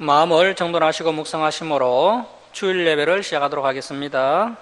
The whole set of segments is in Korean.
마음을 정돈하시고 묵상하심으로 주일 예배를 시작하도록 하겠습니다.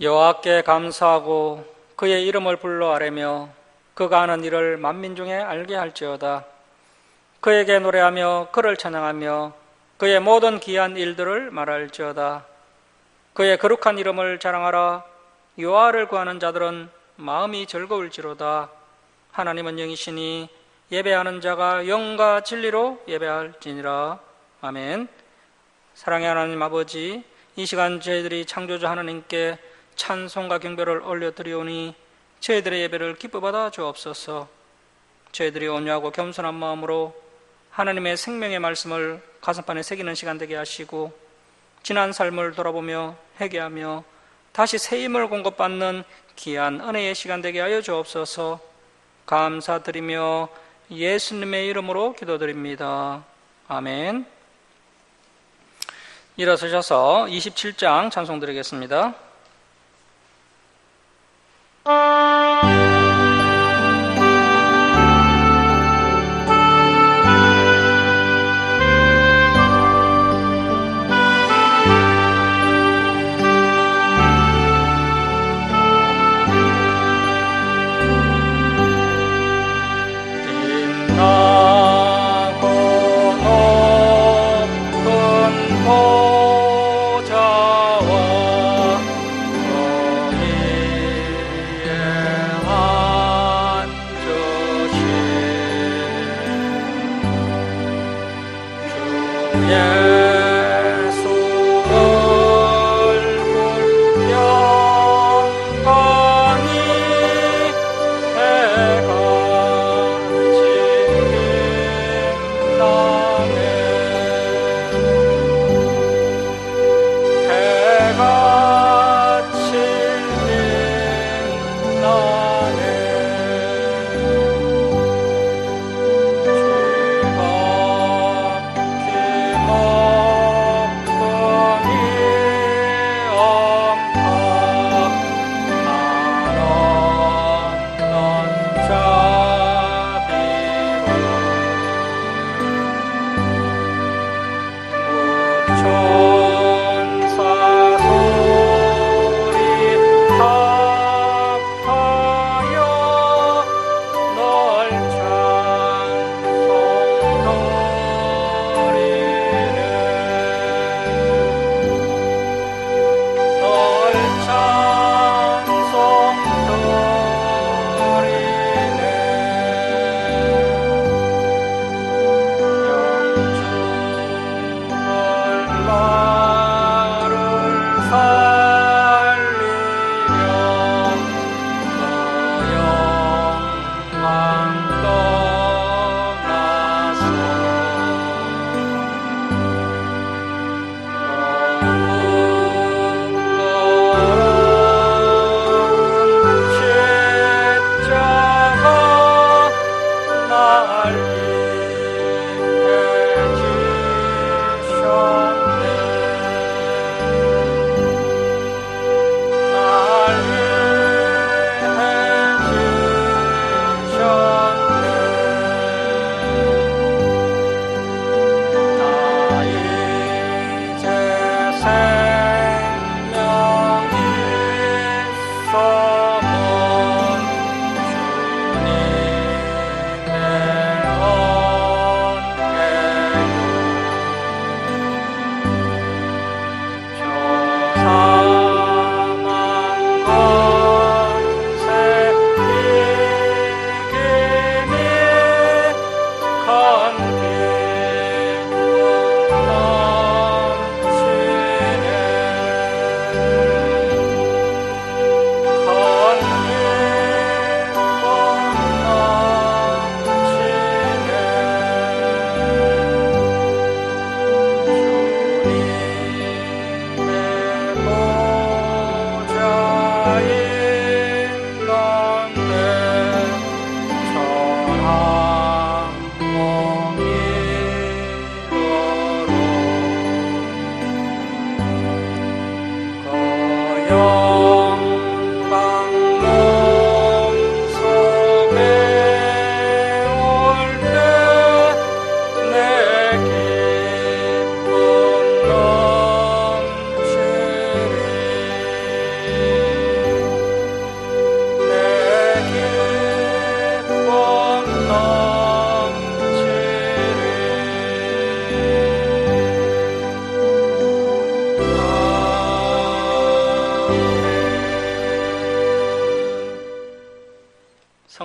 여호와께 감사하고 그의 이름을 불러 아뢰며 그가 하는 일을 만민 중에 알게 할지어다. 그에게 노래하며 그를 찬양하며 그의 모든 기이한 일들을 말할지어다. 그의 거룩한 이름을 자랑하라. 여호와를 구하는 자들은 마음이 즐거울지로다. 하나님은 영이시니 예배하는 자가 영과 진리로 예배할지니라. 아멘. 사랑의 하나님 아버지, 이 시간 저희들이 창조주 하나님께 찬송과 경배를 올려드리오니 저희들의 예배를 기뻐 받아 주옵소서. 저희들이 온유하고 겸손한 마음으로 하나님의 생명의 말씀을 가슴판에 새기는 시간 되게 하시고 지난 삶을 돌아보며 회개하며 다시 새 힘을 공급받는 귀한 은혜의 시간 되게 하여 주옵소서. 감사드리며 예수님의 이름으로 기도드립니다. 아멘. 일어서셔서 27장 찬송 드리겠습니다.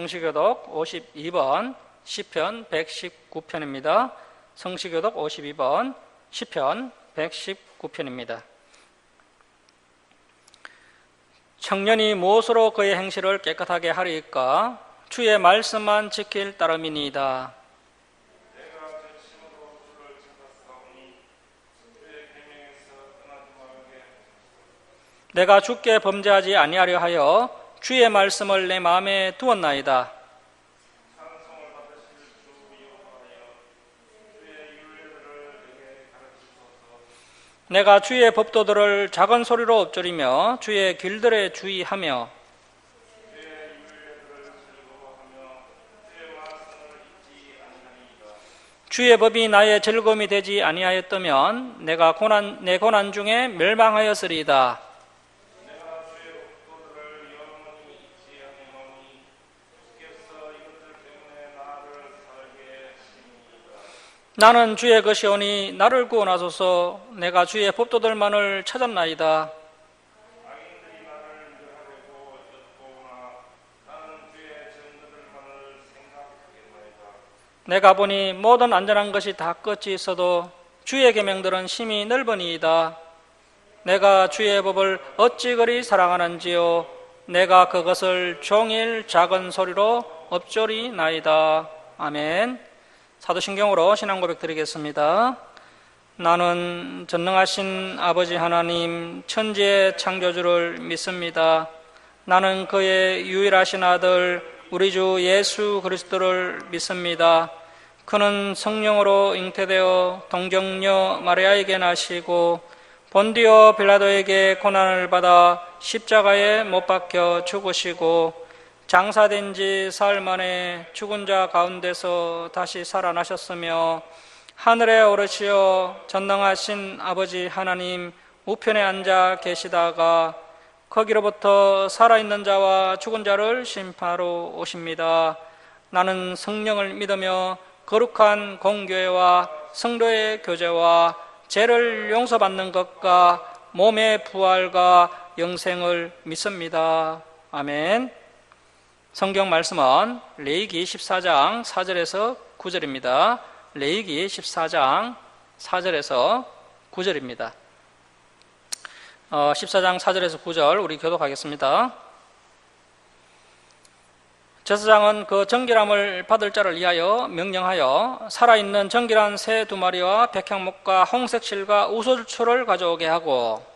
성시교독 52번 시편 119편입니다. 성시교독 52번 시편 119편입니다. 청년이 무엇으로 그의 행실을 깨끗하게 하리이까? 주의 말씀만 지킬 따름이니이다. 내가 주께 범죄하지 아니하려 하여 주의 말씀을 내 마음에 두었나이다. 내가 주의 법도들을 작은 소리로 엎조리며 주의 길들에 주의하며 주의 법이 나의 즐거움이 되지 아니하였다면 내가 내 고난 중에 멸망하였으리이다. 나는 주의 것이오니 나를 구원하소서. 내가 주의 법도들만을 찾았나이다. 내가 보니 모든 안전한 것이 다 끝이 있어도 주의 계명들은 심히 넓으니이다. 내가 주의 법을 어찌 그리 사랑하는지요. 내가 그것을 종일 작은 소리로 엎조리나이다. 아멘. 사도신경으로 신앙 고백 드리겠습니다. 나는 전능하신 아버지 하나님 천지의 창조주를 믿습니다. 나는 그의 유일하신 아들 우리 주 예수 그리스도를 믿습니다. 그는 성령으로 잉태되어 동정녀 마리아에게 나시고 본디오 빌라도에게 고난을 받아 십자가에 못 박혀 죽으시고 장사된 지 사흘 만에 죽은 자 가운데서 다시 살아나셨으며 하늘에 오르시어 전능하신 아버지 하나님 우편에 앉아 계시다가 거기로부터 살아있는 자와 죽은 자를 심판하러 오십니다. 나는 성령을 믿으며 거룩한 공교회와 성도의 교제와 죄를 용서받는 것과 몸의 부활과 영생을 믿습니다. 아멘. 성경 말씀은 레위기 14장 4절에서 9절입니다. 레위기 14장 4절에서 9절입니다. 14장 4절에서 9절 우리 교독하겠습니다. 제사장은 그 정결함을 받을 자를 위하여 명령하여 살아있는 정결한 새 2마리와 백향목과 홍색 실과 우솔초를 가져오게 하고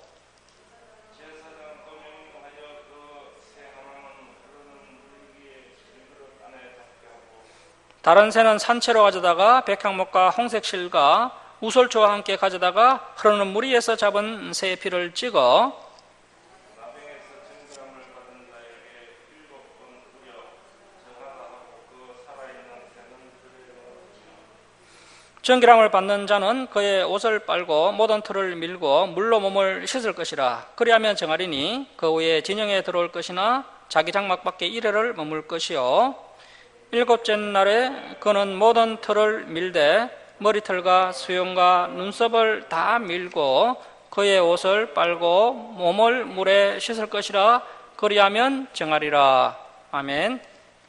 다른 새는 산채로 가져다가 백향목과 홍색 실과 우솔초와 함께 가져다가 흐르는 물 위에서 잡은 새의 피를 찍어 정결함을 받는 자는 그의 옷을 빨고 모든 털을 밀고 물로 몸을 씻을 것이라. 그리하면 정하리니 그 후에 진영에 들어올 것이나 자기 장막 밖에 이래를 머물 것이요 7째 날에 그는 모든 털을 밀되 머리털과 수염과 눈썹을 다 밀고 그의 옷을 빨고 몸을 물에 씻을 것이라. 그리하면 정하리라. 아멘.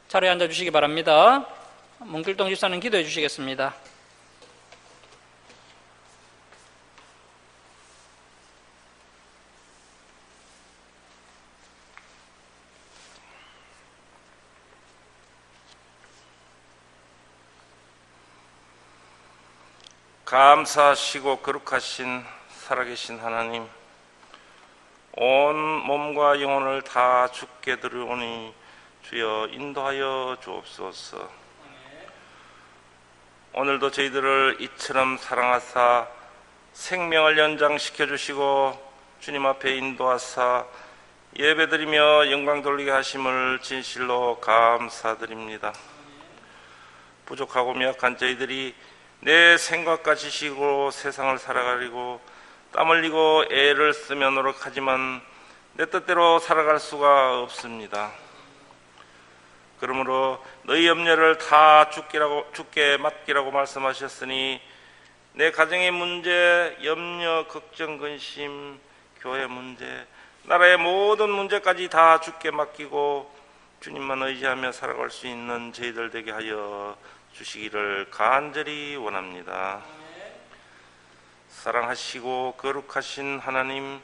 자리에 앉아주시기 바랍니다. 문길동 집사님 기도해 주시겠습니다. 감사하시고 거룩하신 살아계신 하나님, 온 몸과 영혼을 다 주께 드리오니 주여 인도하여 주옵소서. 오늘도 저희들을 이처럼 사랑하사 생명을 연장시켜 주시고 주님 앞에 인도하사 예배드리며 영광 돌리게 하심을 진실로 감사드립니다. 부족하고 미약한 저희들이 내 생각과 지식으로 세상을 살아가려고 땀 흘리고 애를 쓰며 노력하지만 내 뜻대로 살아갈 수가 없습니다. 그러므로 너희 염려를 다 주께 맡기라고 말씀하셨으니 내 가정의 문제, 염려, 걱정, 근심, 교회 문제, 나라의 모든 문제까지 다 주께 맡기고 주님만 의지하며 살아갈 수 있는 저희들 되게 하여 주시기를 간절히 원합니다. 사랑하시고 거룩하신 하나님,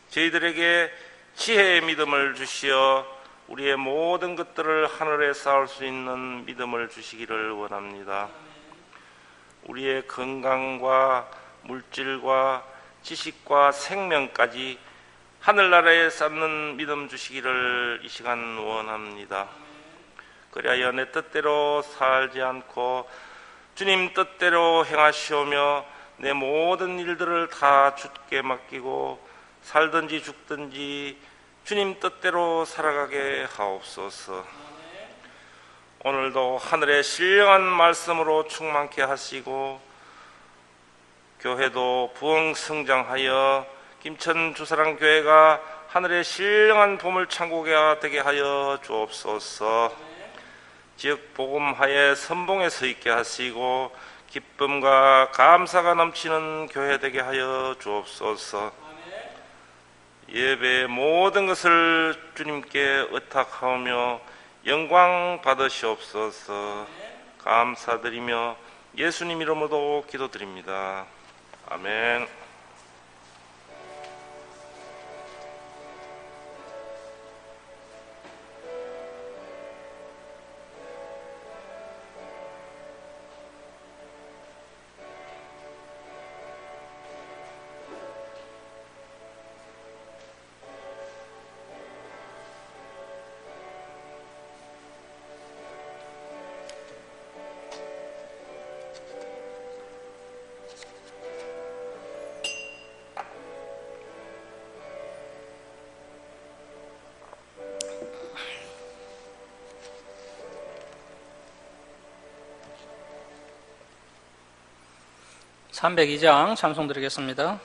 저희들에게 지혜의 믿음을 주시어 우리의 모든 것들을 하늘에 쌓을 수 있는 믿음을 주시기를 원합니다. 우리의 건강과 물질과 지식과 생명까지 하늘나라에 쌓는 믿음 주시기를 이 시간 원합니다. 그리하여 내 뜻대로 살지 않고 주님 뜻대로 행하시오며 내 모든 일들을 다 주께 맡기고 살든지 죽든지 주님 뜻대로 살아가게 하옵소서. 오늘도 하늘의 신령한 말씀으로 충만케 하시고 교회도 부흥성장하여 김천 주사랑 교회가 하늘의 신령한 보물창고가 되게 하여 주옵소서. 지역 복음화에 선봉에 서 있게 하시고 기쁨과 감사가 넘치는 교회 되게 하여 주옵소서. 예배의 모든 것을 주님께 의탁하오며 영광 받으시옵소서. 감사드리며 예수님 이름으로 기도드립니다. 아멘. (302장) 찬송 드리겠습니다.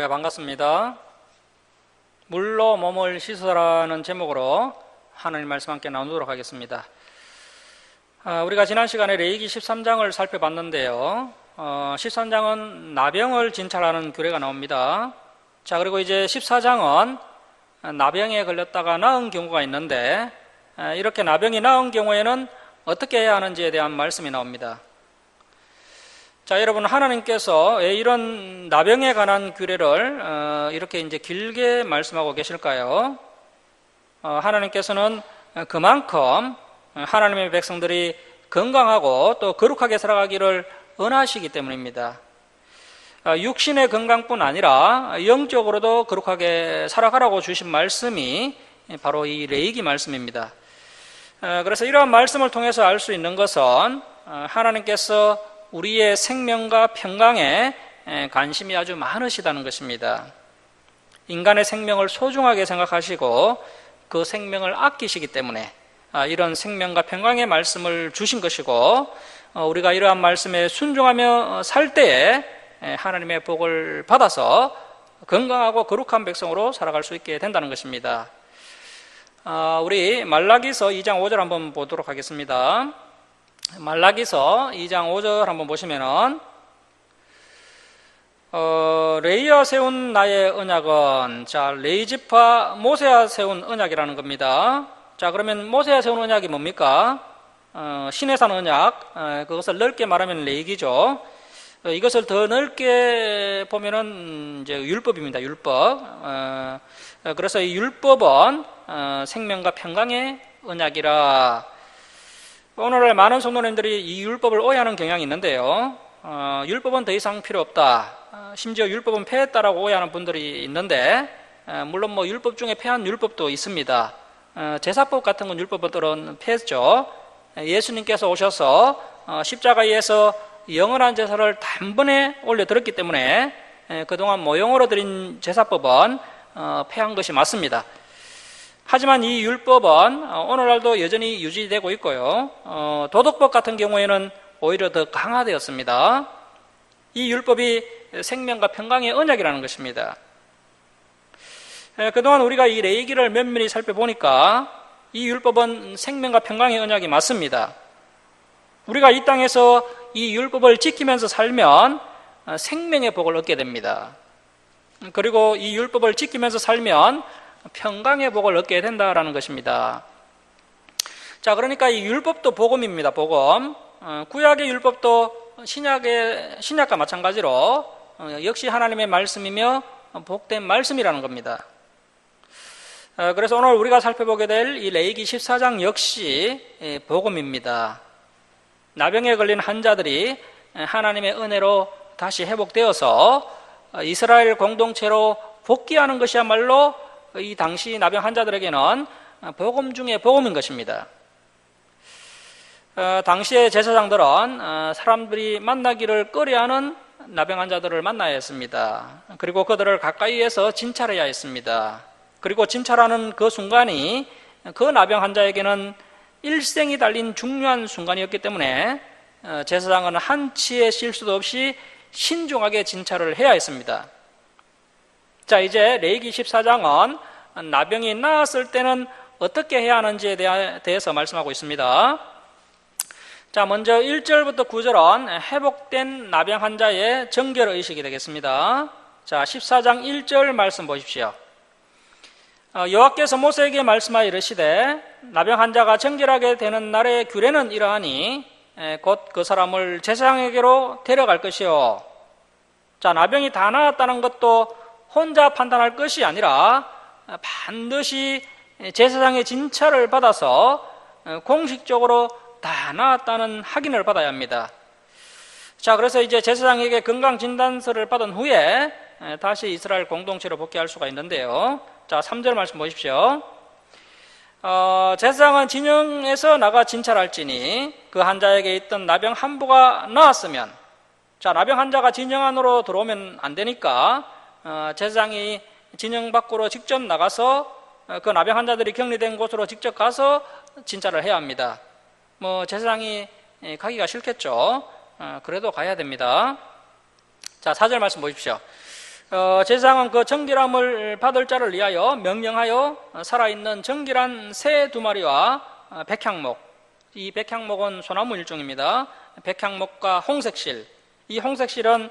할렐루야, 반갑습니다. 물로 몸을 씻으라는 제목으로 하나님 말씀 함께 나누도록 하겠습니다. 우리가 지난 시간에 레위기 13장을 살펴봤는데요. 13장은 나병을 진찰하는 규례가 나옵니다. 자, 그리고 이제 14장은 나병에 걸렸다가 나은 경우가 있는데, 이렇게 나병이 나은 경우에는 어떻게 해야 하는지에 대한 말씀이 나옵니다. 자, 여러분, 하나님께서 왜 이런 나병에 관한 규례를 이렇게 이제 길게 말씀하고 계실까요? 하나님께서는 그만큼 하나님의 백성들이 건강하고 또 거룩하게 살아가기를 원하시기 때문입니다. 육신의 건강뿐 아니라 영적으로도 거룩하게 살아가라고 주신 말씀이 바로 이 레위기 말씀입니다. 그래서 이러한 말씀을 통해서 알 수 있는 것은 하나님께서 우리의 생명과 평강에 관심이 아주 많으시다는 것입니다. 인간의 생명을 소중하게 생각하시고 그 생명을 아끼시기 때문에 이런 생명과 평강의 말씀을 주신 것이고, 우리가 이러한 말씀에 순종하며 살 때에 하나님의 복을 받아서 건강하고 거룩한 백성으로 살아갈 수 있게 된다는 것입니다. 우리 말라기서 2장 5절 한번 보도록 하겠습니다. 말라기서 2장 5절 한번 보시면은 레이야 세운 나의 언약은, 자, 레이지파 모세야 세운 언약이라는 겁니다. 자, 그러면 모세야 세운 언약이 뭡니까? 시내산 언약, 그것을 넓게 말하면 레위기죠. 이것을 더 넓게 보면은 이제 율법입니다. 율법. 그래서 이 율법은 생명과 평강의 언약이라. 오늘날 많은 성도님들이 이 율법을 오해하는 경향이 있는데요. 율법은 더 이상 필요 없다. 심지어 율법은 폐했다라고 오해하는 분들이 있는데, 물론 뭐 율법 중에 폐한 율법도 있습니다. 제사법 같은 건 율법들은 폐했죠. 예수님께서 오셔서 십자가에서 영원한 제사를 단번에 올려드렸기 때문에 그동안 모형으로 드린 제사법은 폐한 것이 맞습니다. 하지만 이 율법은 오늘날도 여전히 유지되고 있고요. 도덕법 같은 경우에는 오히려 더 강화되었습니다. 이 율법이 생명과 평강의 언약이라는 것입니다. 그동안 우리가 이 레위기를 면밀히 살펴보니까 이 율법은 생명과 평강의 언약이 맞습니다. 우리가 이 땅에서 이 율법을 지키면서 살면 생명의 복을 얻게 됩니다. 그리고 이 율법을 지키면서 살면 평강의 복을 얻게 된다라는 것입니다. 자, 그러니까 이 율법도 복음입니다. 복음. 구약의 율법도 신약과 마찬가지로 역시 하나님의 말씀이며 복된 말씀이라는 겁니다. 그래서 오늘 우리가 살펴보게 될 이 레위기 14장 역시 복음입니다. 나병에 걸린 환자들이 하나님의 은혜로 다시 회복되어서 이스라엘 공동체로 복귀하는 것이야말로 이 당시 나병 환자들에게는 복음 중에 복음인 것입니다. 당시의 제사장들은 사람들이 만나기를 꺼려하는 나병 환자들을 만나야 했습니다. 그리고 그들을 가까이에서 진찰해야 했습니다. 그리고 진찰하는 그 순간이 그 나병 환자에게는 일생이 달린 중요한 순간이었기 때문에 제사장은 한치의 실수도 없이 신중하게 진찰을 해야 했습니다. 자, 이제 레위기 14장은 나병이 나았을 때는 어떻게 해야 하는지에 대해서 말씀하고 있습니다. 자, 먼저 1절부터 9절은 회복된 나병 환자의 정결 의식이 되겠습니다. 자, 14장 1절 말씀 보십시오. 여호와께서 모세에게 말씀하여 이르시되 나병 환자가 정결하게 되는 날의 규례는 이러하니 곧 그 사람을 제사장에게로 데려갈 것이요. 자, 나병이 다 나았다는 것도 혼자 판단할 것이 아니라 반드시 제사장의 진찰을 받아서 공식적으로 다 나았다는 확인을 받아야 합니다. 자, 그래서 이제 제사장에게 건강진단서를 받은 후에 다시 이스라엘 공동체로 복귀할 수가 있는데요. 자, 3절 말씀 보십시오. 제사장은 진영에서 나가 진찰할지니 그 환자에게 있던 나병 한부가 나았으면, 자, 나병 환자가 진영 안으로 들어오면 안 되니까 제사장이 진영 밖으로 직접 나가서 그 나병 환자들이 격리된 곳으로 직접 가서 진찰을 해야 합니다. 제사장이 가기가 싫겠죠. 그래도 가야 됩니다. 자, 4절 말씀 보십시오. 제사장은 그 정결함을 받을 자를 위하여 명령하여 살아있는 정결한 새 2마리와 백향목, 이 백향목은 소나무 일종입니다. 백향목과 홍색실, 이 홍색실은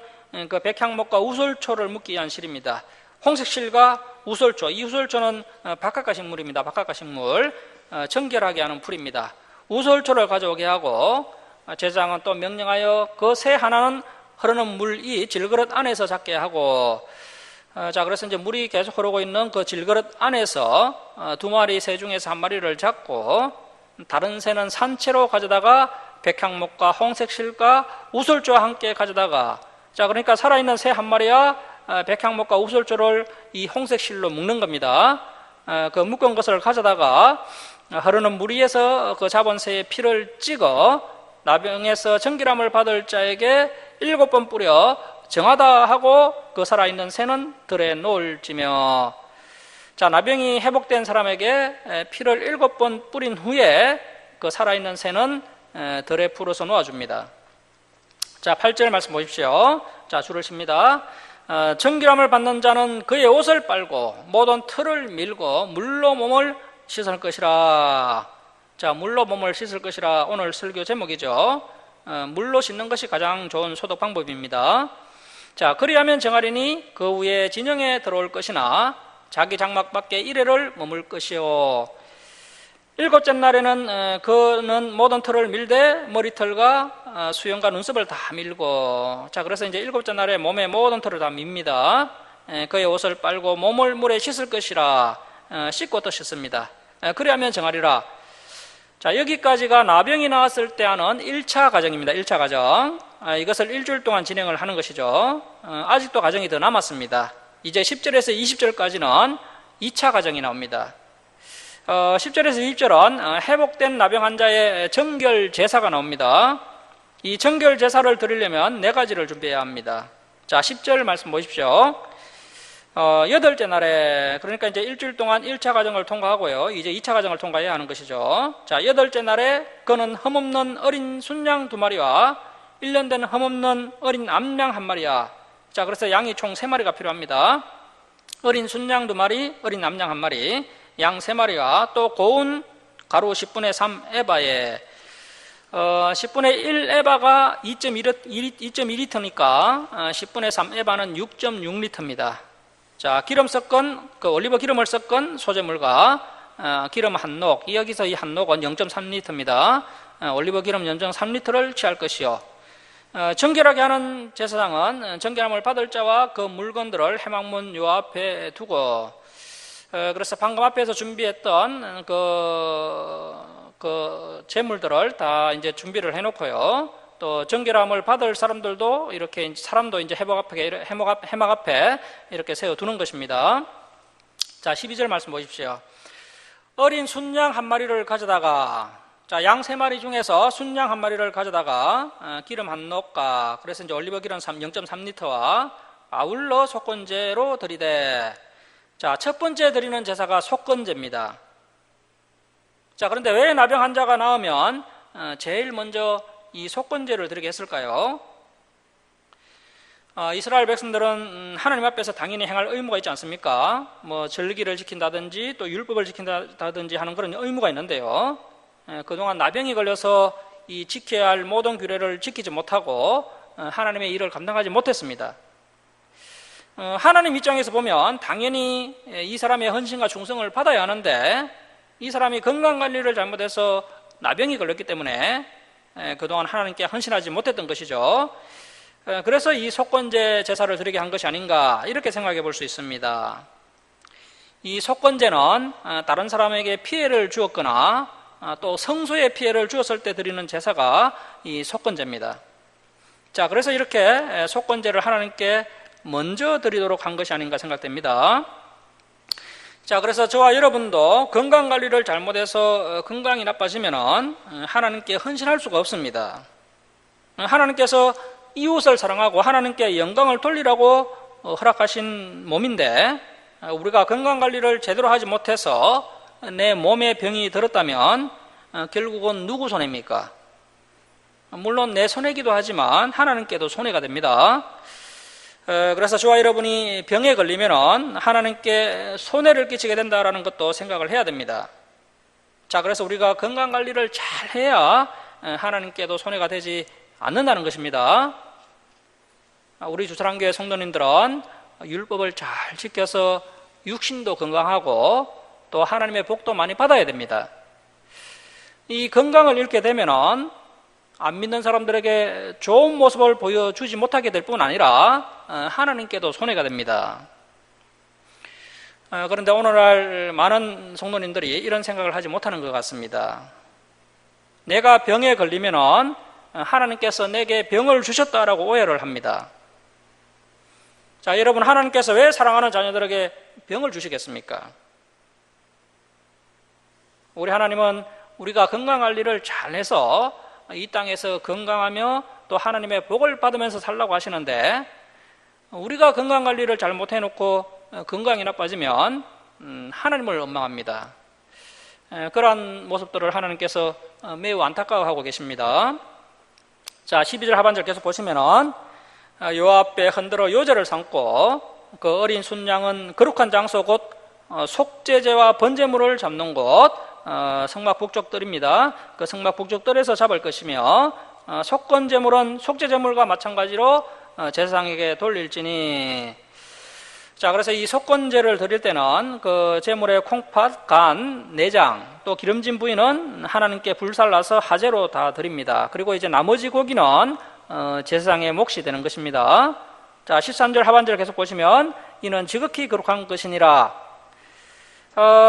그 백향목과 우솔초를 묻기 위한 실입니다. 홍색실과 우솔초, 이 우솔초는 박학가식물입니다. 박학가식물, 정결하게 하는 풀입니다. 우솔초를 가져오게 하고 제사장은 또 명령하여 그 새 하나는 흐르는 물이 질그릇 안에서 잡게 하고, 자, 그래서 이제 물이 계속 흐르고 있는 그 질그릇 안에서 2마리 새 중에서 1마리를 잡고 다른 새는 산채로 가져다가 백향목과 홍색실과 우솔초와 함께 가져다가, 자, 그러니까 살아있는 새 1마리와 백향목과 우솔초를 이 홍색실로 묶는 겁니다. 그 묶은 것을 가져다가 흐르는 물 위에서 그 잡은 새의 피를 찍어 나병에서 정결함을 받을 자에게 7번 뿌려 정하다 하고 그 살아있는 새는 들에 놓을지며, 자, 나병이 회복된 사람에게 피를 7번 뿌린 후에 그 살아있는 새는 들에 풀어서 놓아줍니다. 자, 8절 말씀 보십시오. 자, 줄을 칩니다. 정결함을 받는 자는 그의 옷을 빨고 모든 털을 밀고 물로 몸을 씻을 것이라. 자, 물로 몸을 씻을 것이라 오늘 설교 제목이죠. 물로 씻는 것이 가장 좋은 소독 방법입니다. 자, 그리하면 정하리니 그 후에 진영에 들어올 것이나 자기 장막 밖에 이래를 머물 것이요. 7째 날에는 그는 모든 털을 밀되 머리털과 수염과 눈썹을 다 밀고, 자, 그래서 이제 7째 날에 몸의 모든 털을 다 밉니다. 그의 옷을 빨고 몸을 물에 씻을 것이라. 씻고 또 씻습니다. 그리하면 정하리라. 자, 여기까지가 나병이 나왔을 때 하는 1차 과정입니다. 1차 과정. 이것을 일주일 동안 진행을 하는 것이죠. 아직도 과정이 더 남았습니다. 이제 10절에서 20절까지는 2차 과정이 나옵니다. 10절에서 20절은 회복된 나병 환자의 정결 제사가 나옵니다. 이 정결 제사를 드리려면 4가지를 준비해야 합니다. 자, 10절 말씀 보십시오. 8째 날에, 그러니까 이제 일주일 동안 1차 과정을 통과하고요. 이제 2차 과정을 통과해야 하는 것이죠. 자, 8째 날에 그는 흠없는 어린 순양 2마리와 1년 된 흠없는 어린 암양 1마리야. 자, 그래서 양이 총 3마리가 필요합니다. 어린 순양 2마리, 어린 암양 1마리, 양 3마리와 또 고운 가루 10분의 3 에바에, 10분의 1 에바가 2.2리터니까 10분의 3 에바는 6.6리터입니다. 자, 기름 섞은, 그 올리브 기름을 섞은 소재물과 기름 한 녹, 여기서 이 한 녹은 0.3리터입니다. 올리브 기름 0.3리터를 취할 것이요. 정결하게 하는 제사장은 정결함을 받을 자와 그 물건들을 회막문 요 앞에 두고, 그래서 방금 앞에서 준비했던 그 제물들을 다 이제 준비를 해놓고요. 또 정결함을 받을 사람들도 이렇게 사람도 이제 해막 앞에 이렇게 세워두는 것입니다. 자, 12절 말씀 보십시오. 어린 순양 1마리를 가져다가, 자, 양 3마리 중에서 순양 1마리를 가져다가 기름 한 녹과, 그래서 이제 올리브 기름 0.3리터와 아울러 속건제로 드리되, 자, 첫 번째 드리는 제사가 속건제입니다. 자, 그런데 왜 나병 환자가 나오면 제일 먼저 이 속건제를 드리게 했을까요? 이스라엘 백성들은 하나님 앞에서 당연히 행할 의무가 있지 않습니까? 뭐 절기를 지킨다든지 또 율법을 지킨다든지 하는 그런 의무가 있는데요. 그동안 나병이 걸려서 이 지켜야 할 모든 규례를 지키지 못하고 하나님의 일을 감당하지 못했습니다. 하나님 입장에서 보면 당연히 이 사람의 헌신과 충성을 받아야 하는데 이 사람이 건강관리를 잘못해서 나병이 걸렸기 때문에 그동안 하나님께 헌신하지 못했던 것이죠. 그래서 이 속건제 제사를 드리게 한 것이 아닌가 이렇게 생각해 볼 수 있습니다. 이 속건제는 다른 사람에게 피해를 주었거나 또 성소에 피해를 주었을 때 드리는 제사가 이 속건제입니다. 자, 그래서 이렇게 속건제를 하나님께 먼저 드리도록 한 것이 아닌가 생각됩니다. 자, 그래서 저와 여러분도 건강관리를 잘못해서 건강이 나빠지면 하나님께 헌신할 수가 없습니다. 하나님께서 이웃을 사랑하고 하나님께 영광을 돌리라고 허락하신 몸인데 우리가 건강관리를 제대로 하지 못해서 내 몸에 병이 들었다면 결국은 누구 손해입니까? 물론 내 손해이기도 하지만 하나님께도 손해가 됩니다. 그래서 저와 여러분이 병에 걸리면 하나님께 손해를 끼치게 된다는 것도 생각을 해야 됩니다. 자, 그래서 우리가 건강관리를 잘 해야 하나님께도 손해가 되지 않는다는 것입니다. 우리 주사랑교회 성도님들은 율법을 잘 지켜서 육신도 건강하고 또 하나님의 복도 많이 받아야 됩니다. 이 건강을 잃게 되면 안 믿는 사람들에게 좋은 모습을 보여주지 못하게 될 뿐 아니라 하나님께도 손해가 됩니다. 그런데 오늘날 많은 성도님들이 이런 생각을 하지 못하는 것 같습니다. 내가 병에 걸리면 하나님께서 내게 병을 주셨다라고 오해를 합니다. 자, 여러분, 하나님께서 왜 사랑하는 자녀들에게 병을 주시겠습니까? 우리 하나님은 우리가 건강관리를 잘해서 이 땅에서 건강하며 또 하나님의 복을 받으면서 살라고 하시는데, 우리가 건강관리를 잘 못해놓고 건강이 나빠지면 하나님을 원망합니다. 그러한 모습들을 하나님께서 매우 안타까워하고 계십니다. 자, 12절 하반절 계속 보시면은 요 앞에 흔들어 요제를 삼고 그 어린 순양은 거룩한 장소 곧 속죄제와 번제물을 잡는 곳 성막 북쪽들입니다. 그 성막 북쪽들에서 잡을 것이며 속건제물은 속죄제물과 마찬가지로 제사장에게 돌릴지니. 자, 그래서 이 속건제를 드릴 때는 그 제물의 콩팥, 간, 내장 또 기름진 부위는 하나님께 불살라서 화제로 다 드립니다. 그리고 이제 나머지 고기는 제사장의 몫이 되는 것입니다. 자, 13절 하반절 계속 보시면 이는 지극히 거룩한 것이니라.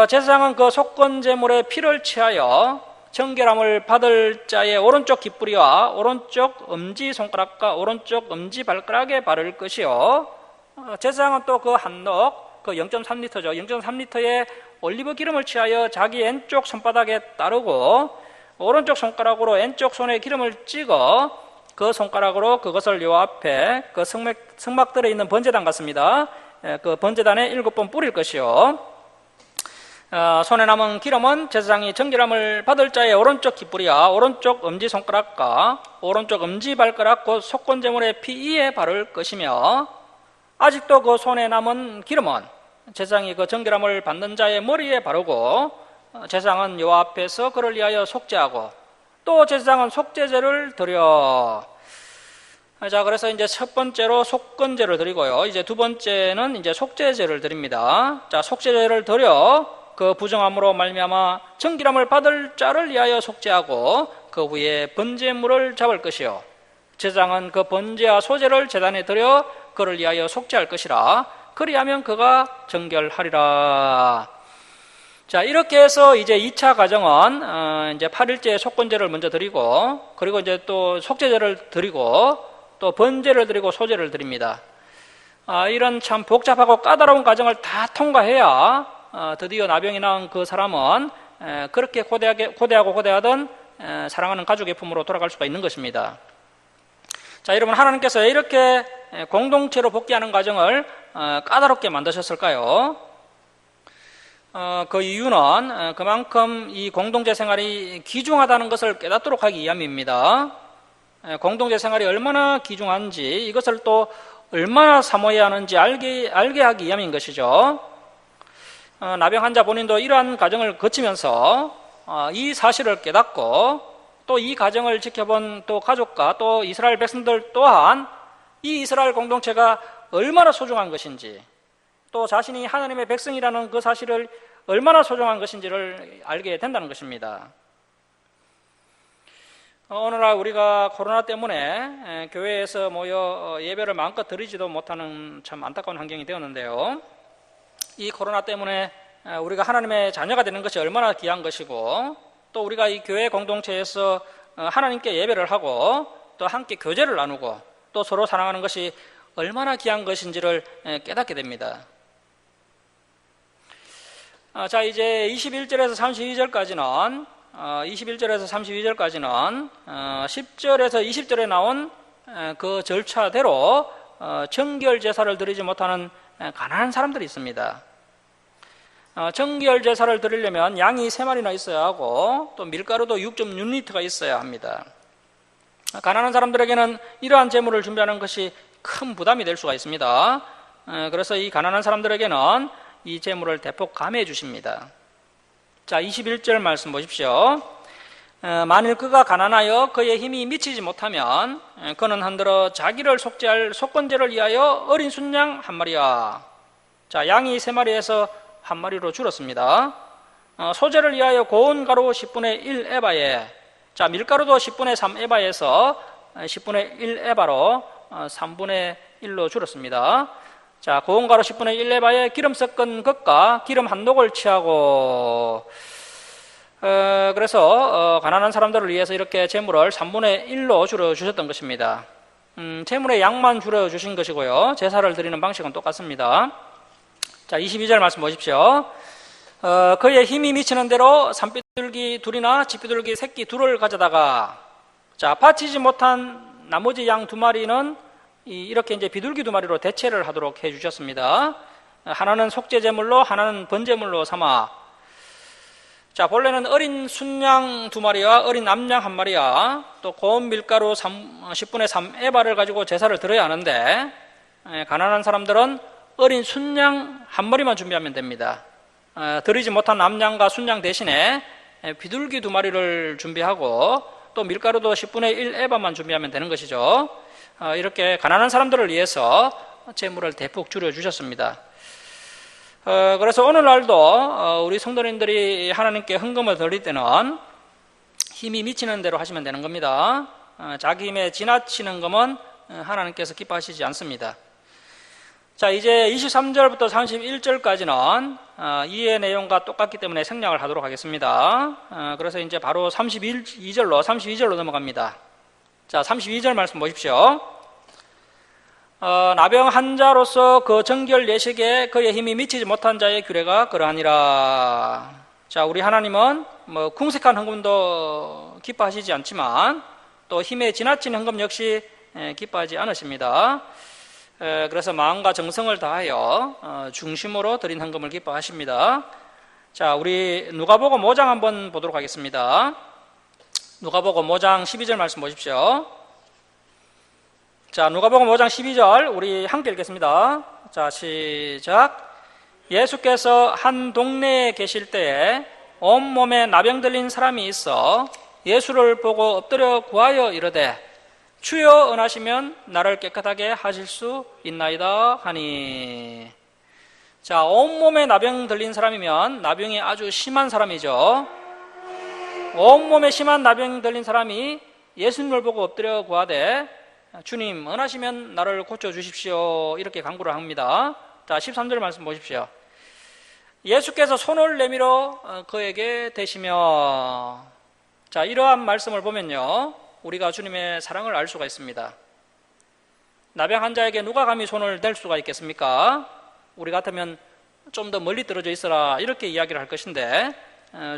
제사장은 그 속건제물의 피를 취하여 정결함을 받을 자의 오른쪽 깃뿌리와 오른쪽 엄지손가락과 오른쪽 엄지발가락에 바를 것이요, 제사장은 또 그 한몫, 그 0.3리터죠. 0.3리터의 올리브 기름을 취하여 자기 왼쪽 손바닥에 따르고 오른쪽 손가락으로 왼쪽 손에 기름을 찍어 그 손가락으로 그것을 요 앞에 그 성막들에 있는 번제단 같습니다. 그 번제단에 7번 뿌릴 것이요, 손에 남은 기름은 제사장이 정결함을 받을 자의 오른쪽 깃뿌리와 오른쪽 엄지손가락과 오른쪽 엄지발가락 곧 속건제물의 피위에 바를 것이며, 아직도 그 손에 남은 기름은 제사장이 그 정결함을 받는 자의 머리에 바르고 제사장은 요 앞에서 그를 위하여 속죄하고 또 제사장은 속죄제를 드려. 자, 그래서 이제 첫 번째로 속건제를 드리고요, 이제 두 번째는 이제 속죄제를 드립니다. 자, 속죄제를 드려 그 부정함으로 말미암아 정결함을 받을 자를 위하여 속죄하고 그 후에 번제물을 잡을 것이요, 제사장은 그 번제와 소제를 제단에 드려 그를 위하여 속죄할 것이라. 그리하면 그가 정결하리라. 자, 이렇게 해서 이제 2차 과정은 이제 8일째 속건제를 먼저 드리고 그리고 이제 또 속죄제를 드리고 또 번제를 드리고 소제를 드립니다. 이런 참 복잡하고 까다로운 과정을 다 통과해야 드디어 나병이 나은 그 사람은 그렇게 고대하던 사랑하는 가족의 품으로 돌아갈 수가 있는 것입니다. 자, 여러분, 하나님께서 왜 이렇게 공동체로 복귀하는 과정을 까다롭게 만드셨을까요? 그 이유는 그만큼 이 공동체 생활이 귀중하다는 것을 깨닫도록 하기 위함입니다. 공동체 생활이 얼마나 귀중한지, 이것을 또 얼마나 사모해야 하는지 알게 하기 위함인 것이죠. 나병 환자 본인도 이러한 과정을 거치면서 이 사실을 깨닫고 또 이 과정을 지켜본 또 가족과 또 이스라엘 백성들 또한 이 이스라엘 공동체가 얼마나 소중한 것인지, 또 자신이 하나님의 백성이라는 그 사실을 얼마나 소중한 것인지를 알게 된다는 것입니다. 오늘날 우리가 코로나 때문에 교회에서 모여 예배를 마음껏 드리지도 못하는 참 안타까운 환경이 되었는데요, 이 코로나 때문에 우리가 하나님의 자녀가 되는 것이 얼마나 귀한 것이고, 또 우리가 이 교회 공동체에서 하나님께 예배를 하고 또 함께 교제를 나누고 또 서로 사랑하는 것이 얼마나 귀한 것인지를 깨닫게 됩니다. 자, 이제 21절에서 32절까지는 10절에서 20절에 나온 그 절차대로 정결 제사를 드리지 못하는 가난한 사람들이 있습니다. 정결 제사를 드리려면 양이 3마리나 있어야 하고 또 밀가루도 6.6리터가 있어야 합니다. 가난한 사람들에게는 이러한 제물을 준비하는 것이 큰 부담이 될 수가 있습니다. 그래서 이 가난한 사람들에게는 이 재물을 대폭 감해해 주십니다. 자, 21절 말씀 보십시오. 만일 그가 가난하여 그의 힘이 미치지 못하면 그는 흔들어 자기를 속죄할 속건제를 위하여 어린 순양 한 마리야. 자, 양이 3마리에서 한 마리로 줄었습니다. 소제를 위하여 고운 가루 10분의 1 에바에, 자, 밀가루도 10분의 3 에바에서 10분의 1 에바로 3분의 1로 줄었습니다. 자, 고운 가루 10분의 1 에바에 기름 섞은 것과 기름 한 녹을 취하고, 그래서 가난한 사람들을 위해서 이렇게 재물을 3분의 1로 줄여주셨던 것입니다. 재물의 양만 줄여주신 것이고요. 제사를 드리는 방식은 똑같습니다. 자, 22절 말씀 보십시오. 그의 힘이 미치는 대로 산비둘기 둘이나 집비둘기 새끼 둘을 가져다가, 자, 바치지 못한 나머지 양 2마리는 이렇게 이제 비둘기 2마리로 대체를 하도록 해주셨습니다. 하나는 속죄제물로, 하나는 번제물로 삼아. 자, 본래는 어린 순양 2마리와 어린 남양 1마리와 또 고운 밀가루 10분의 3 에바를 가지고 제사를 드려야 하는데, 가난한 사람들은 어린 순양 1마리만 준비하면 됩니다. 드리지 못한 남양과 순양 대신에 비둘기 2마리를 준비하고 또 밀가루도 10분의 1 에바만 준비하면 되는 것이죠. 이렇게 가난한 사람들을 위해서 재물을 대폭 줄여주셨습니다. 그래서 오늘날도 우리 성도님들이 하나님께 헌금을 드릴 때는 힘이 미치는 대로 하시면 되는 겁니다. 자기 힘에 지나치는 것은 하나님께서 기뻐하시지 않습니다. 자, 이제 23절부터 31절까지는 이해 내용과 똑같기 때문에 생략을 하도록 하겠습니다. 그래서 이제 바로 32절로 넘어갑니다. 자, 32절 말씀 보십시오. 나병 환자로서 그 정결 예식에 그의 힘이 미치지 못한 자의 규례가 그러하니라. 자, 우리 하나님은 궁색한 헌금도 기뻐하시지 않지만 또 힘에 지나친 헌금 역시 기뻐하지 않으십니다. 그래서 마음과 정성을 다하여 중심으로 드린 헌금을 기뻐하십니다. 자, 우리 누가복음 5장 한번 보도록 하겠습니다. 누가복음 5장 12절 말씀 보십시오. 자, 누가복음 5장 12절 우리 함께 읽겠습니다. 자, 시작. 예수께서 한 동네에 계실 때에 온몸에 나병 들린 사람이 있어 예수를 보고 엎드려 구하여 이르되 주여 은하시면 나를 깨끗하게 하실 수 있나이다 하니. 자, 온몸에 나병 들린 사람이면 나병이 아주 심한 사람이죠. 온몸에 심한 나병 들린 사람이 예수님을 보고 엎드려 구하되 주님 은하시면 나를 고쳐주십시오 이렇게 간구를 합니다. 자, 13절 말씀 보십시오. 예수께서 손을 내밀어 그에게 대시며. 자, 이러한 말씀을 보면요 우리가 주님의 사랑을 알 수가 있습니다. 나병 환자에게 누가 감히 손을 댈 수가 있겠습니까? 우리 같으면 좀 더 멀리 떨어져 있어라 이렇게 이야기를 할 것인데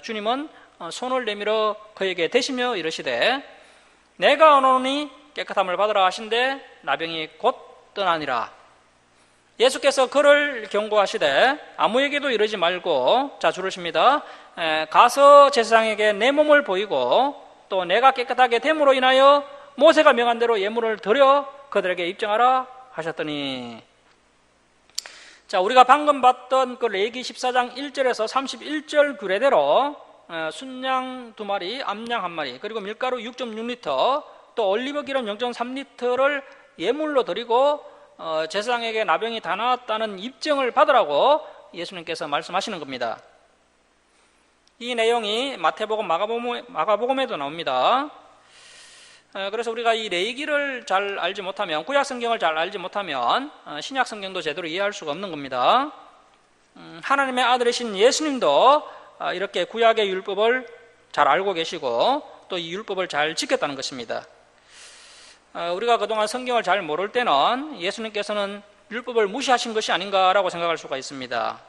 주님은 손을 내밀어 그에게 대시며 이르시되 내가 오노니 깨끗함을 받으라 하신데 나병이 곧 떠나니라. 예수께서 그를 경고하시되 아무에게도 이르지 말고, 자, 줄으십니다. 가서 제사장에게 내 몸을 보이고 또 내가 깨끗하게 됨으로 인하여 모세가 명한 대로 예물을 드려 그들에게 입증하라 하셨더니. 자, 우리가 방금 봤던 그 레위기 14장 1절에서 31절 규례대로 순양 2마리, 암양 1마리, 그리고 밀가루 6.6리터, 또 올리브 기름 0.3리터를 예물로 드리고 제사장에게 나병이 다 나았다는 입증을 받으라고 예수님께서 말씀하시는 겁니다. 이 내용이 마태복음, 마가복음에도 나옵니다. 그래서 우리가 이 레위기를 잘 알지 못하면, 구약 성경을 잘 알지 못하면 신약 성경도 제대로 이해할 수가 없는 겁니다. 하나님의 아들이신 예수님도 이렇게 구약의 율법을 잘 알고 계시고 또 이 율법을 잘 지켰다는 것입니다. 우리가 그동안 성경을 잘 모를 때는 예수님께서는 율법을 무시하신 것이 아닌가라고 생각할 수가 있습니다.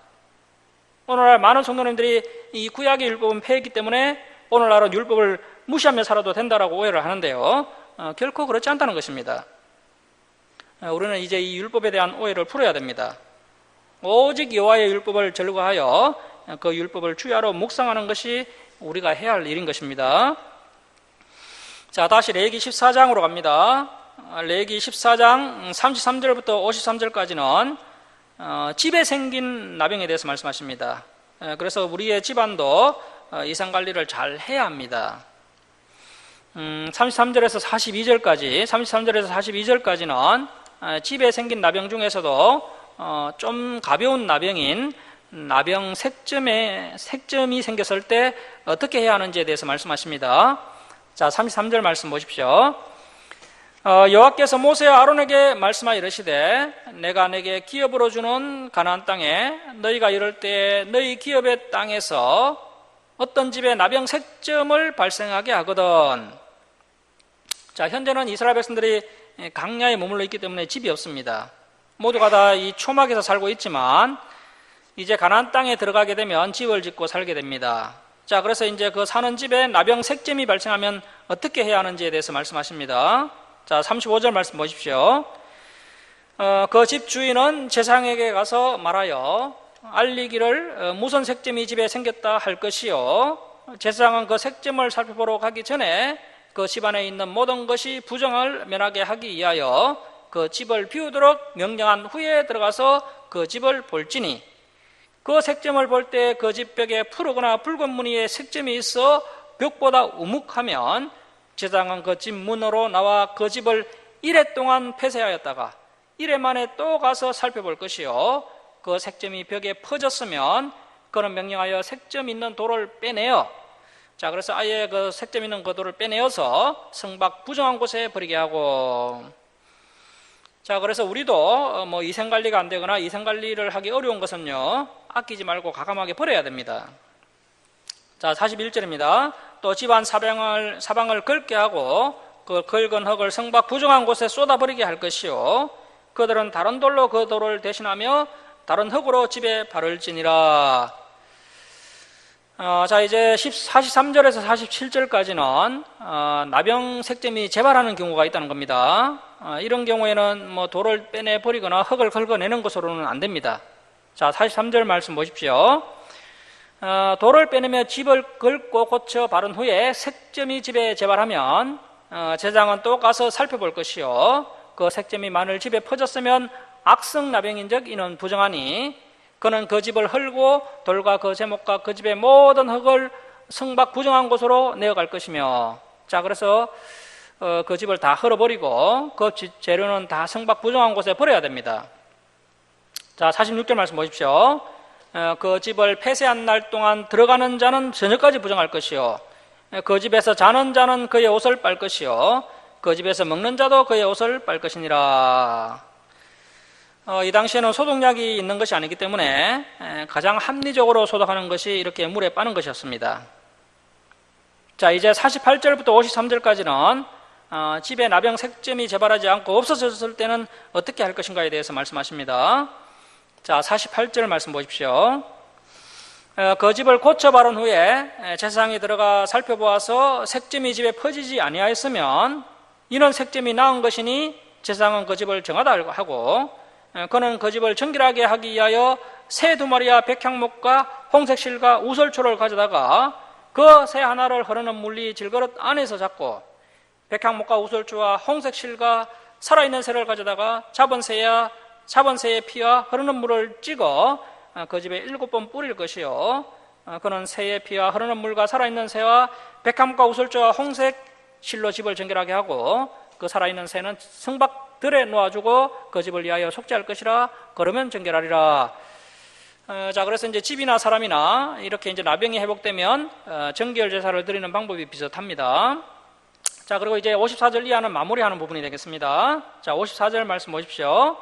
오늘날 많은 성도님들이 이 구약의 율법은 폐했기 때문에 오늘날은 율법을 무시하며 살아도 된다라고 오해를 하는데요, 결코 그렇지 않다는 것입니다. 우리는 이제 이 율법에 대한 오해를 풀어야 됩니다. 오직 여호와의 율법을 전거하여 그 율법을 주야로 묵상하는 것이 우리가 해야 할 일인 것입니다. 자, 다시 레위기 14장으로 갑니다. 레위기 14장 33절부터 53절까지는 집에 생긴 나병에 대해서 말씀하십니다. 그래서 우리의 집안도 이상관리를 잘 해야 합니다. 33절에서 42절까지는 집에 생긴 나병 중에서도 좀 가벼운 나병인 나병 색점이 생겼을 때 어떻게 해야 하는지에 대해서 말씀하십니다. 자, 33절 말씀 보십시오. 여호와께서 모세와 아론에게 말씀하여 이르시되 내가 내게 기업으로 주는 가나안 땅에 너희가 이럴 때 너희 기업의 땅에서 어떤 집에 나병 색점을 발생하게 하거든. 자, 현재는 이스라엘 백성들이 강야에 머물러 있기 때문에 집이 없습니다. 모두가 다 이 초막에서 살고 있지만 이제 가나안 땅에 들어가게 되면 집을 짓고 살게 됩니다. 자, 그래서 이제 그 사는 집에 나병 색점이 발생하면 어떻게 해야 하는지에 대해서 말씀하십니다. 자, 35절 말씀 보십시오. 그 집 주인은 제사장에게 가서 말하여 알리기를 무슨 색점이 집에 생겼다 할 것이요, 제사장은 그 색점을 살펴보러 가기 전에 그 집안에 있는 모든 것이 부정을 면하게 하기 위하여 그 집을 비우도록 명령한 후에 들어가서 그 집을 볼지니 그 색점을 볼 때 그 집 벽에 푸르거나 붉은 무늬의 색점이 있어 벽보다 우묵하면 제사장은 그 집 문으로 나와 그 집을 이래 동안 폐쇄하였다가 이래 만에 또 가서 살펴볼 것이요, 그 색점이 벽에 퍼졌으면 그는 명령하여 색점 있는 돌을 빼내어, 자, 그래서 아예 그 색점 있는 그 돌을 빼내어서 성밖 부정한 곳에 버리게 하고. 자, 그래서 우리도 뭐 위생관리가 안 되거나 위생관리를 하기 어려운 것은요, 아끼지 말고 과감하게 버려야 됩니다. 자, 41절입니다. 또 집안 사방을 긁게 하고 그 긁은 흙을 성밖 부정한 곳에 쏟아버리게 할 것이요, 그들은 다른 돌로 그 돌을 대신하며 다른 흙으로 집에 바를지니라. 자, 이제 43절에서 47절까지는 나병 색점이 재발하는 경우가 있다는 겁니다. 이런 경우에는 뭐 돌을 빼내 버리거나 흙을 긁어내는 것으로는 안 됩니다. 자, 43절 말씀 보십시오. 돌을 빼내며 집을 긁고 고쳐 바른 후에 색점이 집에 재발하면 제사장은 또 가서 살펴볼 것이요, 그 색점이 만일 집에 퍼졌으면 악성 나병인즉 이는 부정하니 그는 그 집을 헐고 돌과 그 제목과 그 집의 모든 흙을 성밖 부정한 곳으로 내어갈 것이며. 자, 그래서 그 집을 다 헐어버리고 그 재료는 다 성밖 부정한 곳에 버려야 됩니다. 자, 46절 말씀 보십시오. 그 집을 폐쇄한 날 동안 들어가는 자는 저녁까지 부정할 것이요, 그 집에서 자는 자는 그의 옷을 빨 것이요, 그 집에서 먹는 자도 그의 옷을 빨 것이니라. 이 당시에는 소독약이 있는 것이 아니기 때문에 가장 합리적으로 소독하는 것이 이렇게 물에 빠는 것이었습니다. 자, 이제 48절부터 53절까지는 집에 나병 색점이 재발하지 않고 없어졌을 때는 어떻게 할 것인가에 대해서 말씀하십니다. 자, 48절 말씀 보십시오. 그 집을 고쳐 바른 후에 제사장이 들어가 살펴보아서 색점이 집에 퍼지지 아니하였으면 이는 색점이 나은 것이니 제사장은 그 집을 정하다 하고, 그는 그 집을 정결하게 하기 위하여 새 2마리와 백향목과 홍색실과 우설초를 가져다가 그 새 하나를 흐르는 물리 질그릇 안에서 잡고 백향목과 우설초와 홍색실과 살아있는 새를 가져다가 잡은 새의 피와 흐르는 물을 찍어 그 집에 7번 뿌릴 것이요, 그는 새의 피와 흐르는 물과 살아있는 새와 백향목과 우설초와 홍색실로 집을 정결하게 하고 그 살아있는 새는 성밖 들에 놓아주고 그 집을 위하여 속죄할 것이라. 그러면 정결하리라. 자, 그래서 이제 집이나 사람이나 이렇게 이제 나병이 회복되면 정결 제사를 드리는 방법이 비슷합니다. 자, 그리고 이제 54절 이하는 마무리하는 부분이 되겠습니다. 자, 54절 말씀 보십시오.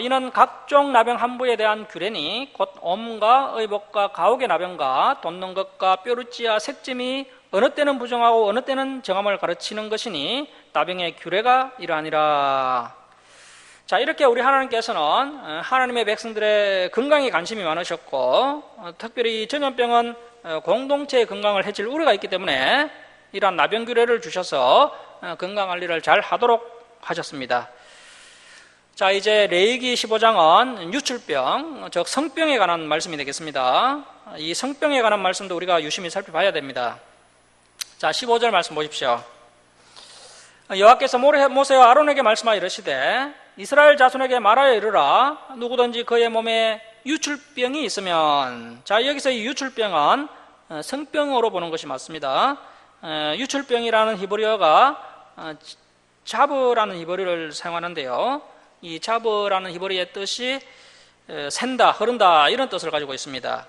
이는 각종 나병 한부에 대한 규례니 곧 엄과 의복과 가옥의 나병과 돋는 것과 뾰루지와 색점이 어느 때는 부정하고 어느 때는 정함을 가르치는 것이니 나병의 규례가 이러하니라. 자, 이렇게 우리 하나님께서는 하나님의 백성들의 건강에 관심이 많으셨고, 특별히 전염병은 공동체의 건강을 해칠 우려가 있기 때문에 이러한 나병 규례를 주셔서 건강관리를 잘 하도록 하셨습니다. 자, 이제 레위기 15장은 유출병, 즉 성병에 관한 말씀이 되겠습니다. 이 성병에 관한 말씀도 우리가 유심히 살펴봐야 됩니다. 자, 15절 말씀 보십시오. 여호와께서 모세와 아론에게 말씀하여 이르시되 이스라엘 자손에게 말하여 이르라. 누구든지 그의 몸에 유출병이 있으면, 자, 여기서 이 유출병은 성병으로 보는 것이 맞습니다. 유출병이라는 히브리어가 자브라는 히브리어를 사용하는데요, 이 자브라는 히브리어의 뜻이 샌다, 흐른다, 이런 뜻을 가지고 있습니다.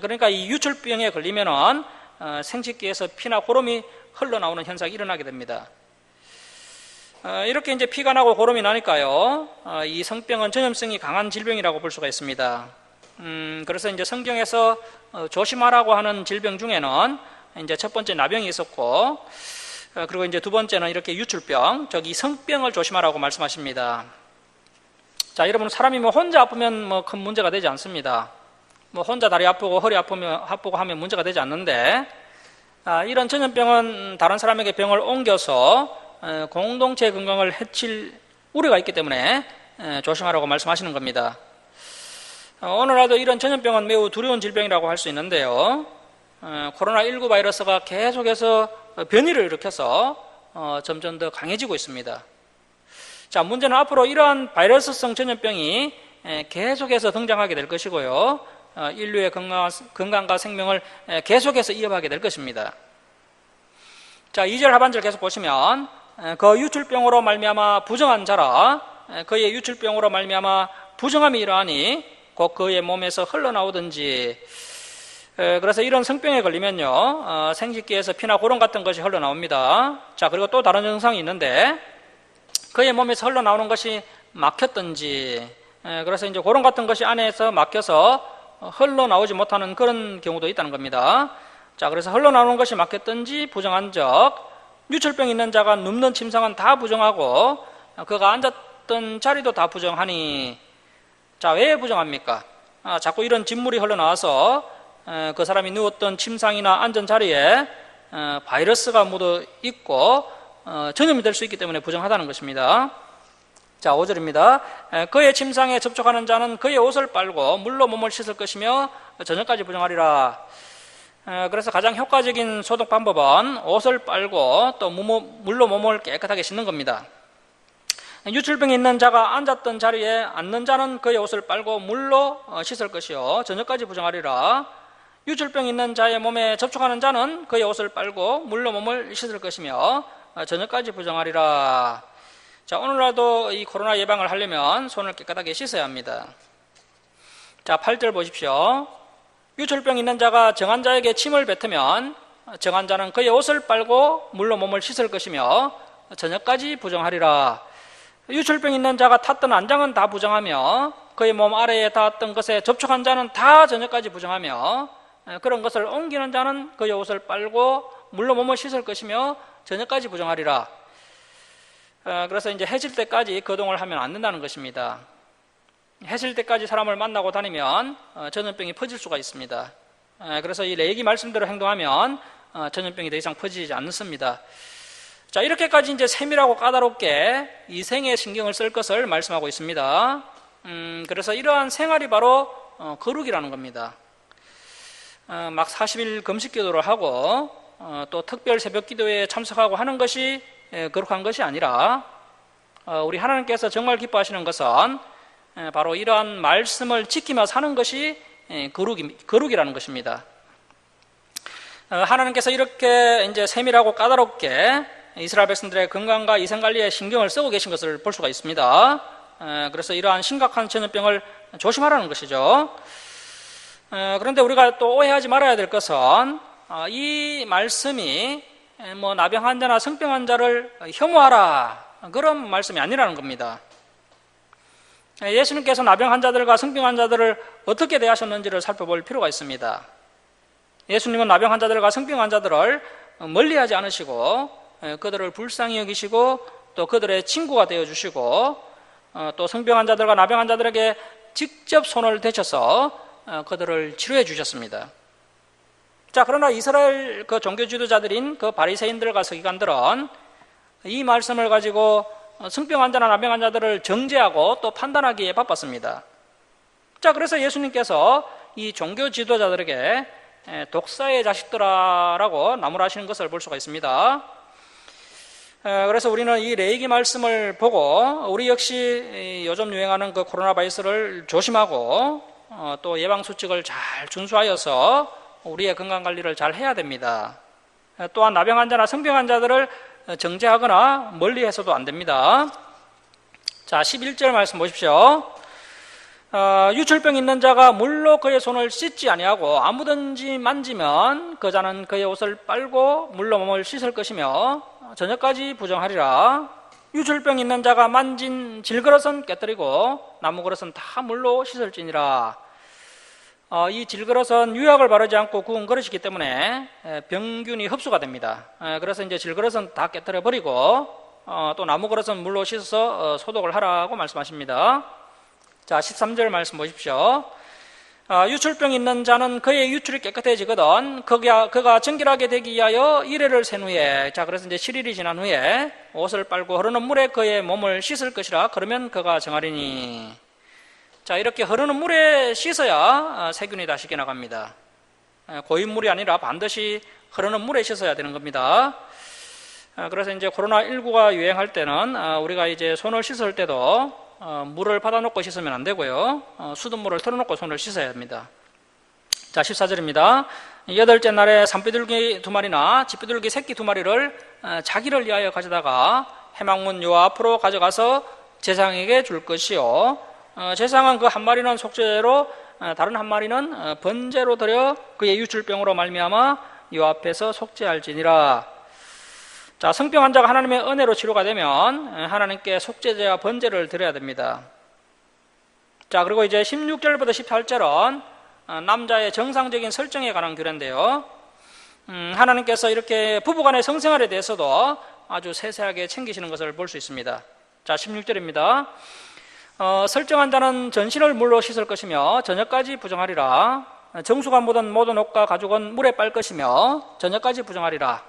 그러니까 이 유출병에 걸리면은 생식기에서 피나 고름이 흘러나오는 현상이 일어나게 됩니다. 이렇게 이제 피가 나고 고름이 나니까요, 이 성병은 전염성이 강한 질병이라고 볼 수가 있습니다. 그래서 이제 성경에서 조심하라고 하는 질병 중에는 이제 첫 번째 나병이 있었고, 그리고 이제 두 번째는 이렇게 유출병, 즉 이 성병을 조심하라고 말씀하십니다. 자, 여러분, 사람이 뭐 혼자 아프면 뭐 큰 문제가 되지 않습니다. 뭐 혼자 다리 아프고 허리 아프고 하면 문제가 되지 않는데, 이런 전염병은 다른 사람에게 병을 옮겨서 공동체 건강을 해칠 우려가 있기 때문에 조심하라고 말씀하시는 겁니다. 오늘날도 이런 전염병은 매우 두려운 질병이라고 할 수 있는데요, 코로나19 바이러스가 계속해서 변이를 일으켜서 점점 더 강해지고 있습니다. 자, 문제는 앞으로 이러한 바이러스성 전염병이 계속해서 등장하게 될 것이고요, 인류의 건강과 생명을 계속해서 이어가게 될 것입니다. 자, 2절 하반절 계속 보시면 그 유출병으로 말미암아 부정한 자라, 그의 유출병으로 말미암아 부정함이 이러하니 곧 그의 몸에서 흘러나오든지. 그래서 이런 성병에 걸리면요, 생식기에서 피나 고름 같은 것이 흘러나옵니다. 자, 그리고 또 다른 증상이 있는데, 그의 몸에서 흘러나오는 것이 막혔든지, 그래서 이제 고름 같은 것이 안에서 막혀서 흘러나오지 못하는 그런 경우도 있다는 겁니다. 자, 그래서 흘러나오는 것이 막혔든지 부정한 적, 유출병 있는 자가 눕는 침상은 다 부정하고 그가 앉았던 자리도 다 부정하니. 자, 왜 부정합니까? 자꾸 이런 진물이 흘러나와서 그 사람이 누웠던 침상이나 앉은 자리에 바이러스가 묻어 있고 전염이 될 수 있기 때문에 부정하다는 것입니다. 자, 5절입니다. 그의 침상에 접촉하는 자는 그의 옷을 빨고 물로 몸을 씻을 것이며 저녁까지 부정하리라. 그래서 가장 효과적인 소독 방법은 옷을 빨고 또 물로 몸을 깨끗하게 씻는 겁니다. 유출병이 있는 자가 앉았던 자리에 앉는 자는 그의 옷을 빨고 물로 씻을 것이요 저녁까지 부정하리라. 유출병 있는 자의 몸에 접촉하는 자는 그의 옷을 빨고 물로 몸을 씻을 것이며 저녁까지 부정하리라. 자, 오늘날도 이 코로나 예방을 하려면 손을 깨끗하게 씻어야 합니다. 자, 8절 보십시오. 유출병 있는 자가 정한 자에게 침을 뱉으면 정한 자는 그의 옷을 빨고 물로 몸을 씻을 것이며 저녁까지 부정하리라. 유출병 있는 자가 탔던 안장은 다 부정하며 그의 몸 아래에 닿았던 것에 접촉한 자는 다 저녁까지 부정하며 그런 것을 옮기는 자는 그의 옷을 빨고 물로 몸을 씻을 것이며 저녁까지 부정하리라. 그래서 이제 해질 때까지 거동을 하면 안 된다는 것입니다. 해질 때까지 사람을 만나고 다니면 전염병이 퍼질 수가 있습니다. 그래서 이 레위기 말씀대로 행동하면 전염병이 더 이상 퍼지지 않습니다. 자, 이렇게까지 이제 세밀하고 까다롭게 이 생에 신경을 쓸 것을 말씀하고 있습니다. 그래서 이러한 생활이 바로 거룩이라는 겁니다. 막 40일 금식 기도를 하고 또 특별 새벽 기도에 참석하고 하는 것이 거룩한 것이 아니라 우리 하나님께서 정말 기뻐하시는 것은 바로 이러한 말씀을 지키며 사는 것이 거룩이라는 것입니다. 하나님께서 이렇게 이제 세밀하고 까다롭게 이스라엘 백성들의 건강과 위생관리에 신경을 쓰고 계신 것을 볼 수가 있습니다. 그래서 이러한 심각한 전염병을 조심하라는 것이죠. 그런데 우리가 또 오해하지 말아야 될 것은 이 말씀이 뭐 나병 환자나 성병 환자를 혐오하라, 그런 말씀이 아니라는 겁니다. 예수님께서 나병 환자들과 성병 환자들을 어떻게 대하셨는지를 살펴볼 필요가 있습니다. 예수님은 나병 환자들과 성병 환자들을 멀리하지 않으시고 그들을 불쌍히 여기시고 또 그들의 친구가 되어주시고 또 성병 환자들과 나병 환자들에게 직접 손을 대셔서 그들을 치료해 주셨습니다. 자, 그러나 이스라엘 그 종교 지도자들인 그 바리새인들과 서기관들은 이 말씀을 가지고 성병 환자나 나병 환자들을 정죄하고 또 판단하기에 바빴습니다. 자, 그래서 예수님께서 이 종교 지도자들에게 독사의 자식들아라고 나무라시는 것을 볼 수가 있습니다. 그래서 우리는 이 레위기 말씀을 보고 우리 역시 요즘 유행하는 그 코로나 바이러스를 조심하고 또 예방수칙을 잘 준수하여서 우리의 건강관리를 잘 해야 됩니다. 또한 나병 환자나 성병 환자들을 정죄하거나 멀리해서도 안 됩니다. 자, 11절 말씀 보십시오. 유출병 있는 자가 물로 그의 손을 씻지 아니하고 아무든지 만지면 그 자는 그의 옷을 빨고 물로 몸을 씻을 것이며 저녁까지 부정하리라. 유출병 있는 자가 만진 질그릇은 깨뜨리고 나무 그릇은 다 물로 씻을지니라. 이 질그릇은 유약을 바르지 않고 구운 그릇이기 때문에 병균이 흡수가 됩니다. 그래서 이제 질그릇은 다 깨뜨려 버리고 또 나무 그릇은 물로 씻어서 소독을 하라고 말씀하십니다. 자, 13절 말씀 보십시오. 유출병 있는 자는 그의 유출이 깨끗해지거든 그가 정결하게 되기 위하여 이레를 센 후에, 자, 그래서 이제 7일이 지난 후에 옷을 빨고 흐르는 물에 그의 몸을 씻을 것이라. 그러면 그가 정하리니. 자, 이렇게 흐르는 물에 씻어야 세균이 다 씻겨나갑니다. 고인 물이 아니라 반드시 흐르는 물에 씻어야 되는 겁니다. 그래서 이제 코로나19가 유행할 때는 우리가 이제 손을 씻을 때도 물을 받아놓고 씻으면 안 되고요. 수돗물을 틀어놓고 손을 씻어야 합니다. 자, 14절입니다. 여덟째 날에 산비둘기 2마리나 집비둘기 새끼 2마리를 자기를 위하여 가져다가 해망문 요 앞으로 가져가서 제사장에게 줄 것이요. 제사장은 그 한 마리는 속죄로 다른 한 마리는 번제로 드려 그의 유출병으로 말미암아 요 앞에서 속죄할지니라. 자, 성병 환자가 하나님의 은혜로 치료가 되면 하나님께 속죄제와 번제를 드려야 됩니다. 자, 그리고 이제 16절부터 18절은 남자의 정상적인 설정에 관한 규례인데요. 하나님께서 이렇게 부부간의 성생활에 대해서도 아주 세세하게 챙기시는 것을 볼 수 있습니다. 자, 16절입니다. 설정한 자는 전신을 물로 씻을 것이며 저녁까지 부정하리라. 정수가 묻은 모든 옷과 가죽은 물에 빨 것이며 저녁까지 부정하리라.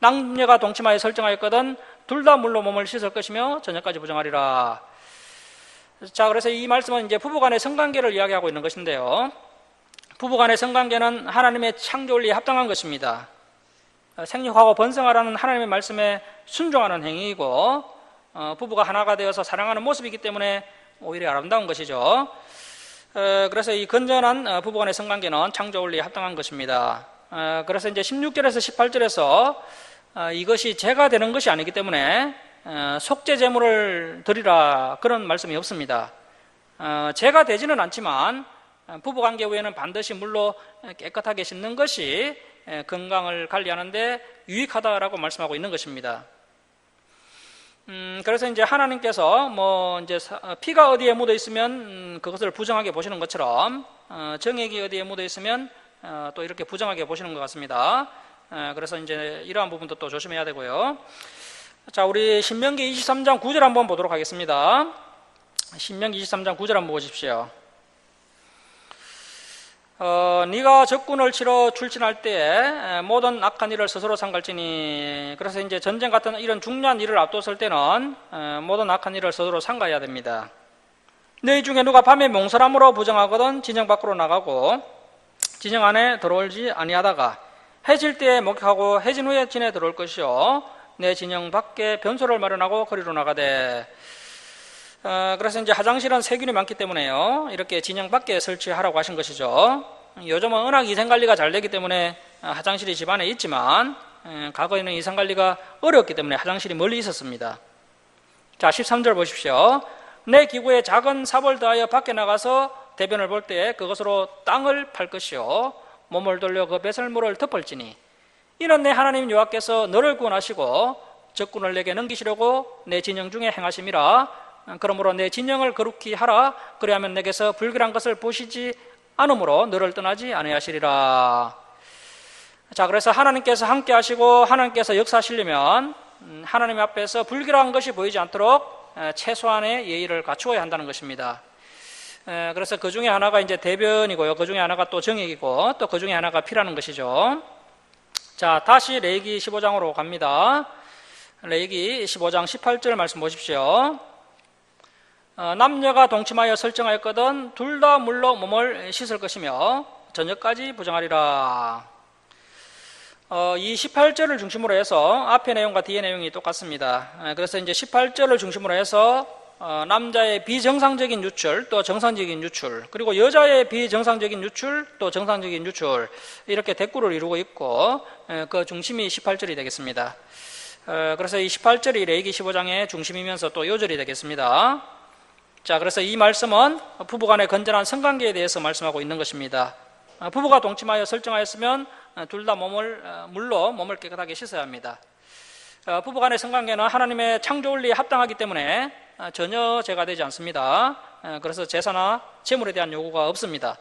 남녀가 동침하여 설정하였거든 둘 다 물로 몸을 씻을 것이며 저녁까지 부정하리라. 자, 그래서 이 말씀은 이제 부부간의 성관계를 이야기하고 있는 것인데요. 부부간의 성관계는 하나님의 창조원리에 합당한 것입니다. 생육하고 번성하라는 하나님의 말씀에 순종하는 행위이고 부부가 하나가 되어서 사랑하는 모습이기 때문에 오히려 아름다운 것이죠. 그래서 이 건전한 부부간의 성관계는 창조원리에 합당한 것입니다. 그래서 이제 16절에서 18절에서 이것이 죄가 되는 것이 아니기 때문에 속죄 제물을 드리라 그런 말씀이 없습니다. 죄가 되지는 않지만 부부관계 후에는 반드시 물로 깨끗하게 씻는 것이 건강을 관리하는데 유익하다라고 말씀하고 있는 것입니다. 그래서 이제 하나님께서 이제 피가 어디에 묻어 있으면 그것을 부정하게 보시는 것처럼 정액이 어디에 묻어 있으면 또 이렇게 부정하게 보시는 것 같습니다. 그래서 이제 이러한 부분도 또 조심해야 되고요. 자, 우리 신명기 23장 9절 한번 보도록 하겠습니다. 신명기 23장 9절 한번 보십시오. 네가 적군을 치러 출진할 때에 모든 악한 일을 스스로 삼갈지니. 그래서 이제 전쟁 같은 이런 중요한 일을 앞뒀을 때는 모든 악한 일을 스스로 삼가야 됩니다. 너희 중에 누가 밤에 몽설함으로 부정하거든 진영 밖으로 나가고 진영 안에 들어올지 아니하다가 해질 때에 목격하고 해진 후에 진에 들어올 것이요 내 진영 밖에 변소를 마련하고 거리로 나가되. 그래서 이제 화장실은 세균이 많기 때문에요 이렇게 진영 밖에 설치하라고 하신 것이죠. 요즘은 워낙 위생관리가 잘 되기 때문에 화장실이 집안에 있지만 과거에는 위생관리가 어려웠기 때문에 화장실이 멀리 있었습니다. 자, 13절 보십시오. 내 기구에 작은 삽을 더하여 밖에 나가서 대변을 볼 때 그것으로 땅을 팔 것이요 몸을 돌려 그 배설물을 덮을지니. 이는 내 하나님 여호와께서 너를 구원하시고 적군을 내게 넘기시려고 내 진영 중에 행하심이라. 그러므로 내 진영을 거룩히 하라. 그리하면 내게서 불결한 것을 보시지 않으므로 너를 떠나지 아니하시리라. 자, 그래서 하나님께서 함께 하시고 하나님께서 역사하시려면 하나님 앞에서 불결한 것이 보이지 않도록 최소한의 예의를 갖추어야 한다는 것입니다. 그래서 그 중에 하나가 이제 대변이고요. 그 중에 하나가 또 정액이고 또 그 중에 하나가 피라는 것이죠. 자, 다시 레위기 15장으로 갑니다. 레위기 15장 18절 말씀 보십시오. 남녀가 동침하여 설정하였거든 둘 다 물로 몸을 씻을 것이며 저녁까지 부정하리라. 이 18절을 중심으로 해서 앞의 내용과 뒤의 내용이 똑같습니다. 그래서 이제 18절을 중심으로 해서 남자의 비정상적인 유출, 또 정상적인 유출, 그리고 여자의 비정상적인 유출, 또 정상적인 유출, 이렇게 대꾸를 이루고 있고 그 중심이 18절이 되겠습니다. 그래서 이 18절이 레위기 15장의 중심이면서 또 요절이 되겠습니다. 자, 그래서 이 말씀은 부부간의 건전한 성관계에 대해서 말씀하고 있는 것입니다. 부부가 동침하여 설정하였으면 둘 다 물로 몸을 깨끗하게 씻어야 합니다. 부부간의 성관계는 하나님의 창조 원리에 합당하기 때문에 전혀 제가 되지 않습니다. 그래서 제사나 제물에 대한 요구가 없습니다.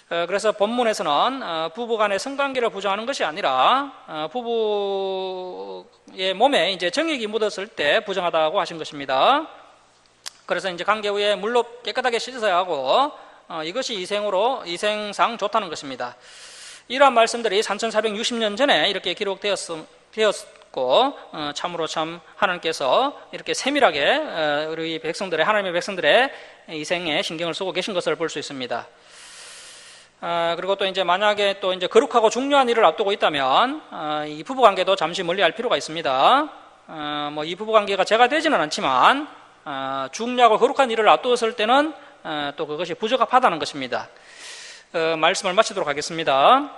그래서 본문에서는 부부간의 성관계를 부정하는 것이 아니라 부부의 몸에 이제 정액이 묻었을 때 부정하다고 하신 것입니다. 그래서 이제 관계 후에 물로 깨끗하게 씻어야 하고 이것이 이생상 좋다는 것입니다. 이러한 말씀들이 3460년 전에 이렇게 기록되었고 참으로 참 하나님께서 이렇게 세밀하게 우리 하나님의 백성들의 이생에 신경을 쓰고 계신 것을 볼 수 있습니다. 그리고 또 이제 만약에 또 이제 거룩하고 중요한 일을 앞두고 있다면 이 부부 관계도 잠시 멀리할 필요가 있습니다. 뭐 이 부부 관계가 제가 되지는 않지만 중요하고 거룩한 일을 앞두었을 때는 또 그것이 부적합하다는 것입니다. 말씀을 마치도록 하겠습니다.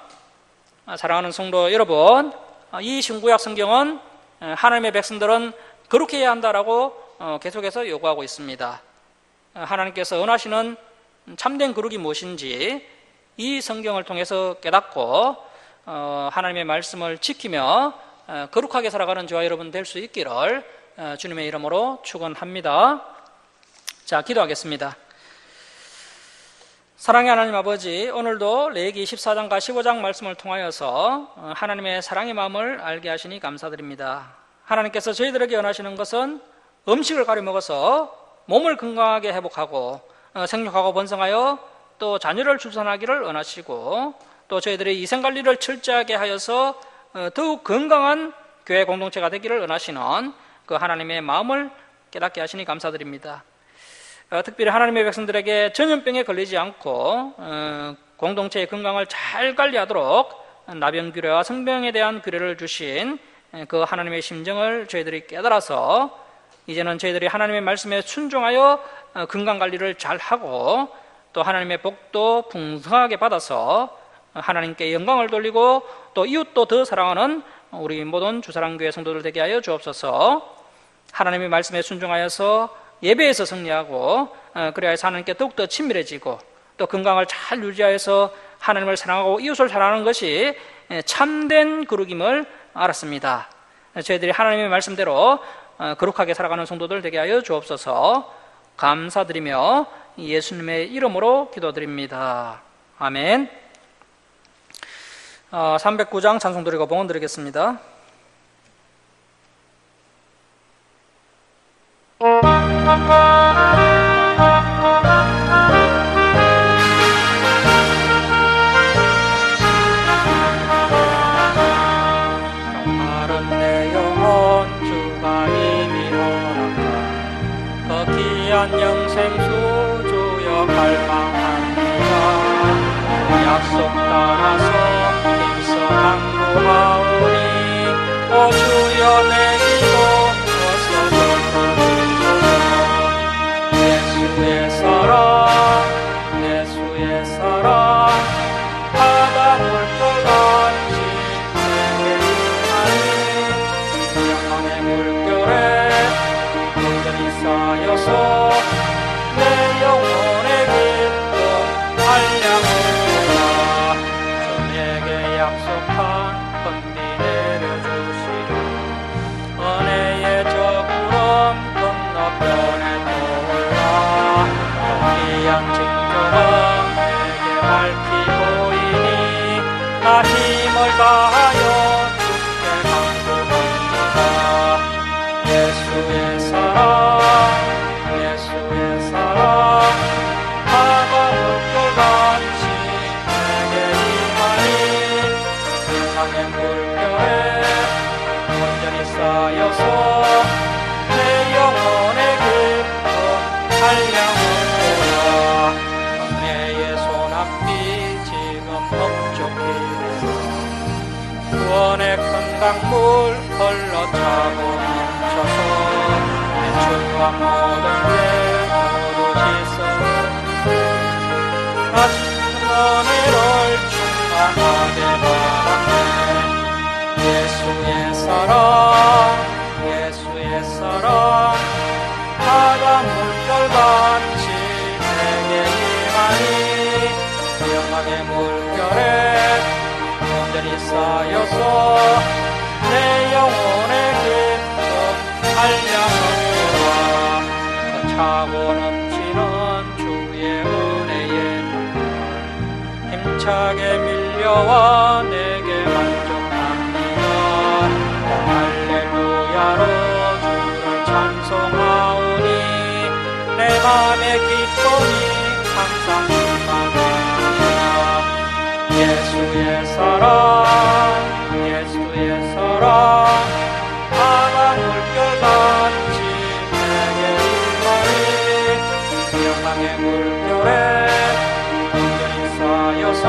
사랑하는 성도 여러분, 이 신구약 성경은 하나님의 백성들은 거룩해야 한다라고 계속해서 요구하고 있습니다. 하나님께서 원하시는 참된 거룩이 무엇인지 이 성경을 통해서 깨닫고 하나님의 말씀을 지키며 거룩하게 살아가는 저와 여러분 될 수 있기를 주님의 이름으로 축원합니다. 자, 기도하겠습니다. 사랑의 하나님 아버지, 오늘도 레위기 14장과 15장 말씀을 통하여서 하나님의 사랑의 마음을 알게 하시니 감사드립니다. 하나님께서 저희들에게 원하시는 것은 음식을 가려 먹어서 몸을 건강하게 회복하고 생육하고 번성하여 또 자녀를 출산하기를 원하시고 또 저희들의 이생관리를 철저하게 하여서 더욱 건강한 교회 공동체가 되기를 원하시는 그 하나님의 마음을 깨닫게 하시니 감사드립니다. 특별히 하나님의 백성들에게 전염병에 걸리지 않고 공동체의 건강을 잘 관리하도록 나병규례와 성병에 대한 규례를 주신 그 하나님의 심정을 저희들이 깨달아서 이제는 저희들이 하나님의 말씀에 순종하여 건강관리를 잘하고 또 하나님의 복도 풍성하게 받아서 하나님께 영광을 돌리고 또 이웃도 더 사랑하는 우리 모든 주사랑교회 성도들 되게 하여 주옵소서. 하나님의 말씀에 순종하여서 예배에서 승리하고 그래야 해서 하나님께 더욱더 친밀해지고 또 건강을 잘 유지하여서 하나님을 사랑하고 이웃을 사랑하는 것이 참된 거룩임을 알았습니다. 저희들이 하나님의 말씀대로 거룩하게 살아가는 성도들 되게 하여 주옵소서. 감사드리며 예수님의 이름으로 기도드립니다. 아멘. 309장 찬송 드리고 봉헌 드리겠습니다. 마른 내 영혼 주가 이미 허락한 그 귀한 영생수 주여 갈망합니다. 약속 따라서 힘써 간구하오니 오 주여 내 기도 어서 예수의 사랑 바다 물결같이 내게 임하니 영광의 물결에 온전히 쌓여서 내 영혼의 기쁨 한량하라. 주에게 약속한 건비 내려주시리. 은혜의 저구름 건너편에 떠올라 귀한 징조가 내게 밝히 보이니 나 힘을 다하여 주께 간구합니다. 예수의 사랑 바다 물결같이 내게 임하니 영광의 물결에 온전히 쌓여서 내 영혼의 기쁨 한량하라. 은혜의 소낙비 지금 법족히 강물 흘러차고 넘쳐서 내 추한 모든 죄 모두 씻어 은혜를 충만하게 바라네. 예수의 사랑 예수의 사랑 바다 물결같이 내게 임하니 영광의 물결에 온전히 쌓여서 내 영혼의 깊은 한량을 차고 넘치는 주의 은혜의 물결 힘차게 밀려와 내게 만족합니다. 할렐루야로 주를 찬송하오니 내 맘의 기쁨이 항상 충만합니다. 예수의 사랑 예수의 사랑 바다 물결같이 내게 임하니 영광의 물결에 온전히 쌓여서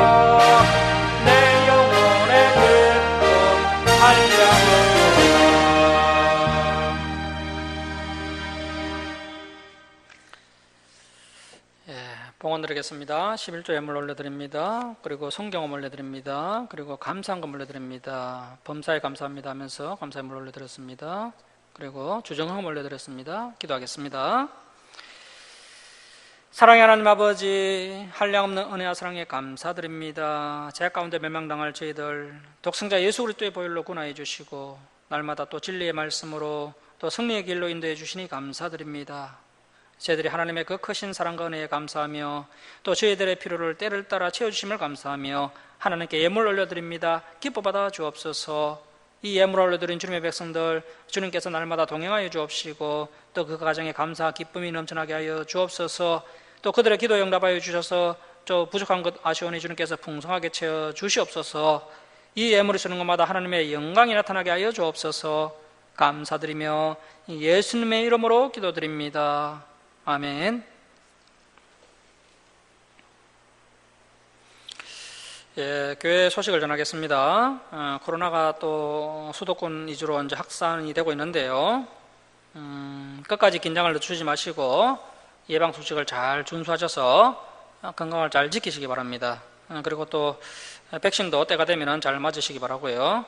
내 영혼의 깊은 한량을 봉헌 드리겠습니다. 11조 예물 올려드립니다. 그리고 성경음 올려드립니다. 그리고 감사한금 올려드립니다. 범사에 감사합니다 하면서 감사의 물 올려드렸습니다. 그리고 주정헌금 올려드렸습니다. 기도하겠습니다. 사랑의 하나님 아버지, 한량없는 은혜와 사랑에 감사드립니다. 죄악 가운데 멸망당할 저희들 독생자 예수 그리스도의 보혈로 구원해 주시고 날마다 또 진리의 말씀으로 또 승리의 길로 인도해 주시니 감사드립니다. 저희들이 하나님의 그 크신 사랑과 은혜에 감사하며 또 저희들의 필요를 때를 따라 채워주심을 감사하며 하나님께 예물 올려드립니다. 기뻐 받아 주옵소서. 이 예물 올려드린 주님의 백성들 주님께서 날마다 동행하여 주옵시고 또 그 가정에 감사와 기쁨이 넘쳐나게 하여 주옵소서. 또 그들의 기도 응답하여 주셔서 또 부족한 것 아쉬우니 주님께서 풍성하게 채워 주시옵소서. 이 예물을 주는 것마다 하나님의 영광이 나타나게 하여 주옵소서. 감사드리며 예수님의 이름으로 기도드립니다. 아멘. 교회 소식을 전하겠습니다. 코로나가 또 수도권 위주로 이제 확산이 되고 있는데요. 끝까지 긴장을 늦추지 마시고 예방 수칙을 잘 준수하셔서 건강을 잘 지키시기 바랍니다. 그리고 또 백신도 때가 되면 잘 맞으시기 바라고요.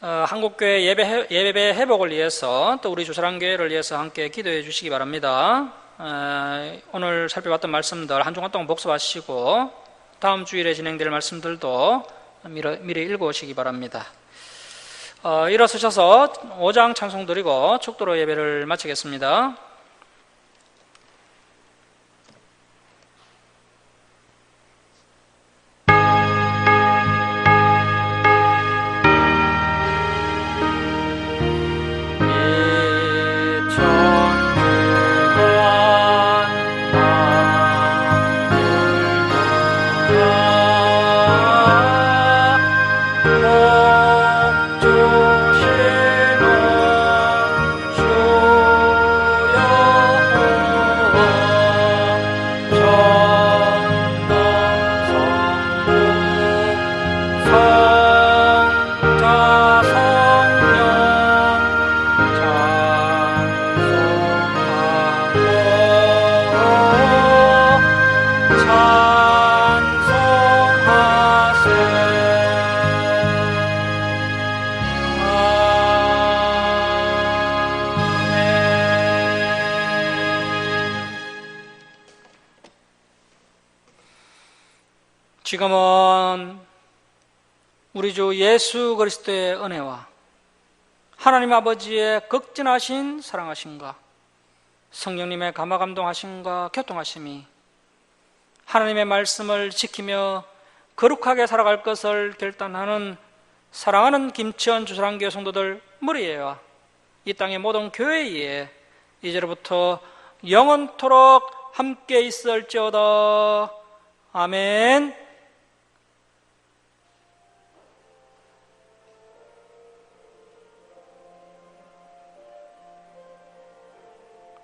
한국교회 예배 회복을 위해서 또 우리 주사랑교회를 위해서 함께 기도해 주시기 바랍니다. 오늘 살펴봤던 말씀들 한 주간 동안 복습하시고 다음 주일에 진행될 말씀들도 미리 읽어오시기 바랍니다. 일어서셔서 5장 찬송 드리고 축도로 예배를 마치겠습니다. 지금은 우리 주 예수 그리스도의 은혜와 하나님 아버지의 극진하신 사랑하심과 성령님의 감화감동하심과 교통하심이 하나님의 말씀을 지키며 거룩하게 살아갈 것을 결단하는 사랑하는 김치원 주사랑교회 성도들 무리에와 이 땅의 모든 교회에 이제로부터 영원토록 함께 있을지어다. 아멘.